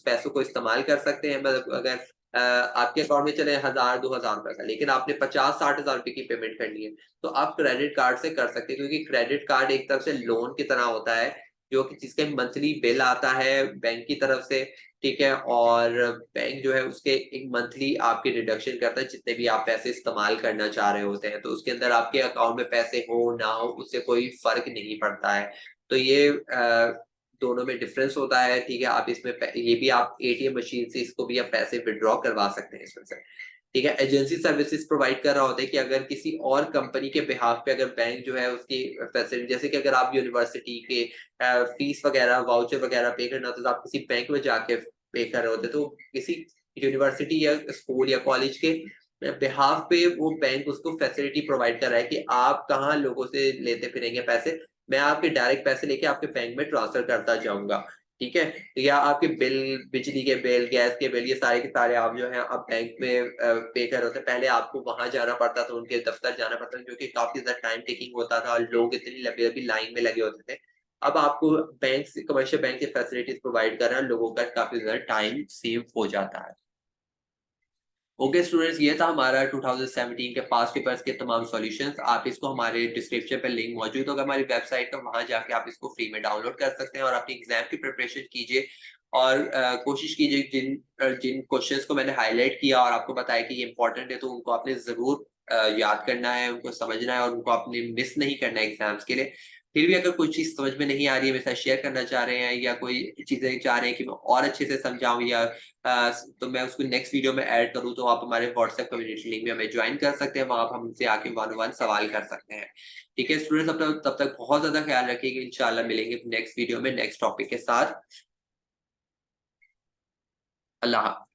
पैसों को इस्तेमाल कर सकते हैं। मतलब अगर आपके अकाउंट में चले 1000 ₹2000 का, लेकिन आपने 50-60 हज़ार रुपए की पेमेंट करनी है, तो आप क्रेडिट कार्ड से कर सकते हैं, क्योंकि क्रेडिट कार्ड एक तरफ से लोन की तरह होता है, जो कि जिसके मंथली बिल आता है बैंक की तरफ से, ठीक है? और बैंक जो है उसके एक मंथली आपके डिडक्शन करता है जितने भी आप पैसे इस्तेमाल करना चाह रहे होते हैं, तो उसके अंदर आपके अकाउंट में पैसे हो ना हो उससे कोई फ़र्क नहीं पड़ता है। तो ये दोनों में डिफरेंस होता है, ठीक है? आप इसमें ये भी आप एटीएम मशीन से इसको भी आप पैसे विथड्रॉ करवा सकते हैं इसमें से। ठीक है? एजेंसी सर्विसेज़ प्रोवाइड कर रहा होता है कि अगर किसी और कंपनी के बिहाफ़ पे अगर बैंक जो है उसकी फैसिलिटी, जैसे कि अगर आप यूनिवर्सिटी के फीस वगैरह, वाउचर वगैरह पे करना होता है, तो आप किसी बैंक में जाके पे कर रहे होते हैं, तो किसी यूनिवर्सिटी या स्कूल या कॉलेज के बिहाफ़ पे वो बैंक उसको फैसिलिटी प्रोवाइड कर रहा है कि आप कहाँ लोगों से लेते फिरेंगे पैसे, मैं आपके डायरेक्ट पैसे लेके आपके बैंक में ट्रांसफ़र करता जाऊँगा, ठीक है? या आपके बिल, बिजली के बिल, गैस के बिल, ये सारे के सारे आप जो हैं आप बैंक में पे कर रहे होते हैं। पहले आपको वहाँ जाना पड़ता था, उनके दफ्तर जाना पड़ता था, जो कि काफ़ी ज़्यादा टाइम टेकिंग होता था और लोग इतनी लंबी-लंबी लाइन में लगे होते थे। अब आपको बैंक से, कमर्शियल बैंक से फैसिलिटीज़ प्रोवाइड कर रहा है, लोगों का काफ़ी ज़्यादा टाइम सेव हो जाता है। ओके स्टूडेंट्स, ये था हमारा 2017 के पास्ट पेपर्स के तमाम सॉल्यूशंस। आप इसको हमारे डिस्क्रिप्शन पे लिंक मौजूद होगा हमारी वेबसाइट का, वहां जाके आप इसको फ्री में डाउनलोड कर सकते हैं और अपनी एग्जाम की प्रिपरेशन कीजिए। और कोशिश कीजिए जिन जिन क्वेश्चंस को मैंने हाईलाइट किया और आपको बताया कि ये इंपॉर्टेंट है, तो उनको आपने जरूर याद करना है, उनको समझना है और उनको आपने मिस नहीं करना है एग्जाम्स के लिए। फिर भी अगर कोई चीज समझ में नहीं आ रही है, मेरे साथ शेयर करना चाह रहे हैं, या कोई चीजें चाह रहे हैं कि मैं और अच्छे से समझाऊं, या तो मैं उसको नेक्स्ट वीडियो में ऐड करूँ, तो आप हमारे व्हाट्सएप कम्युनिटी लिंक में हमें ज्वाइन कर सकते हैं। वहां आप हमसे आके वन वन सवाल कर सकते हैं। ठीक है स्टूडेंट्स, अपना तब तक बहुत ज्यादा ख्याल रखिएगा। इंशाल्लाह मिलेंगे नेक्स्ट वीडियो में नेक्स्ट टॉपिक के साथ। अल्लाह हाफ़िज़।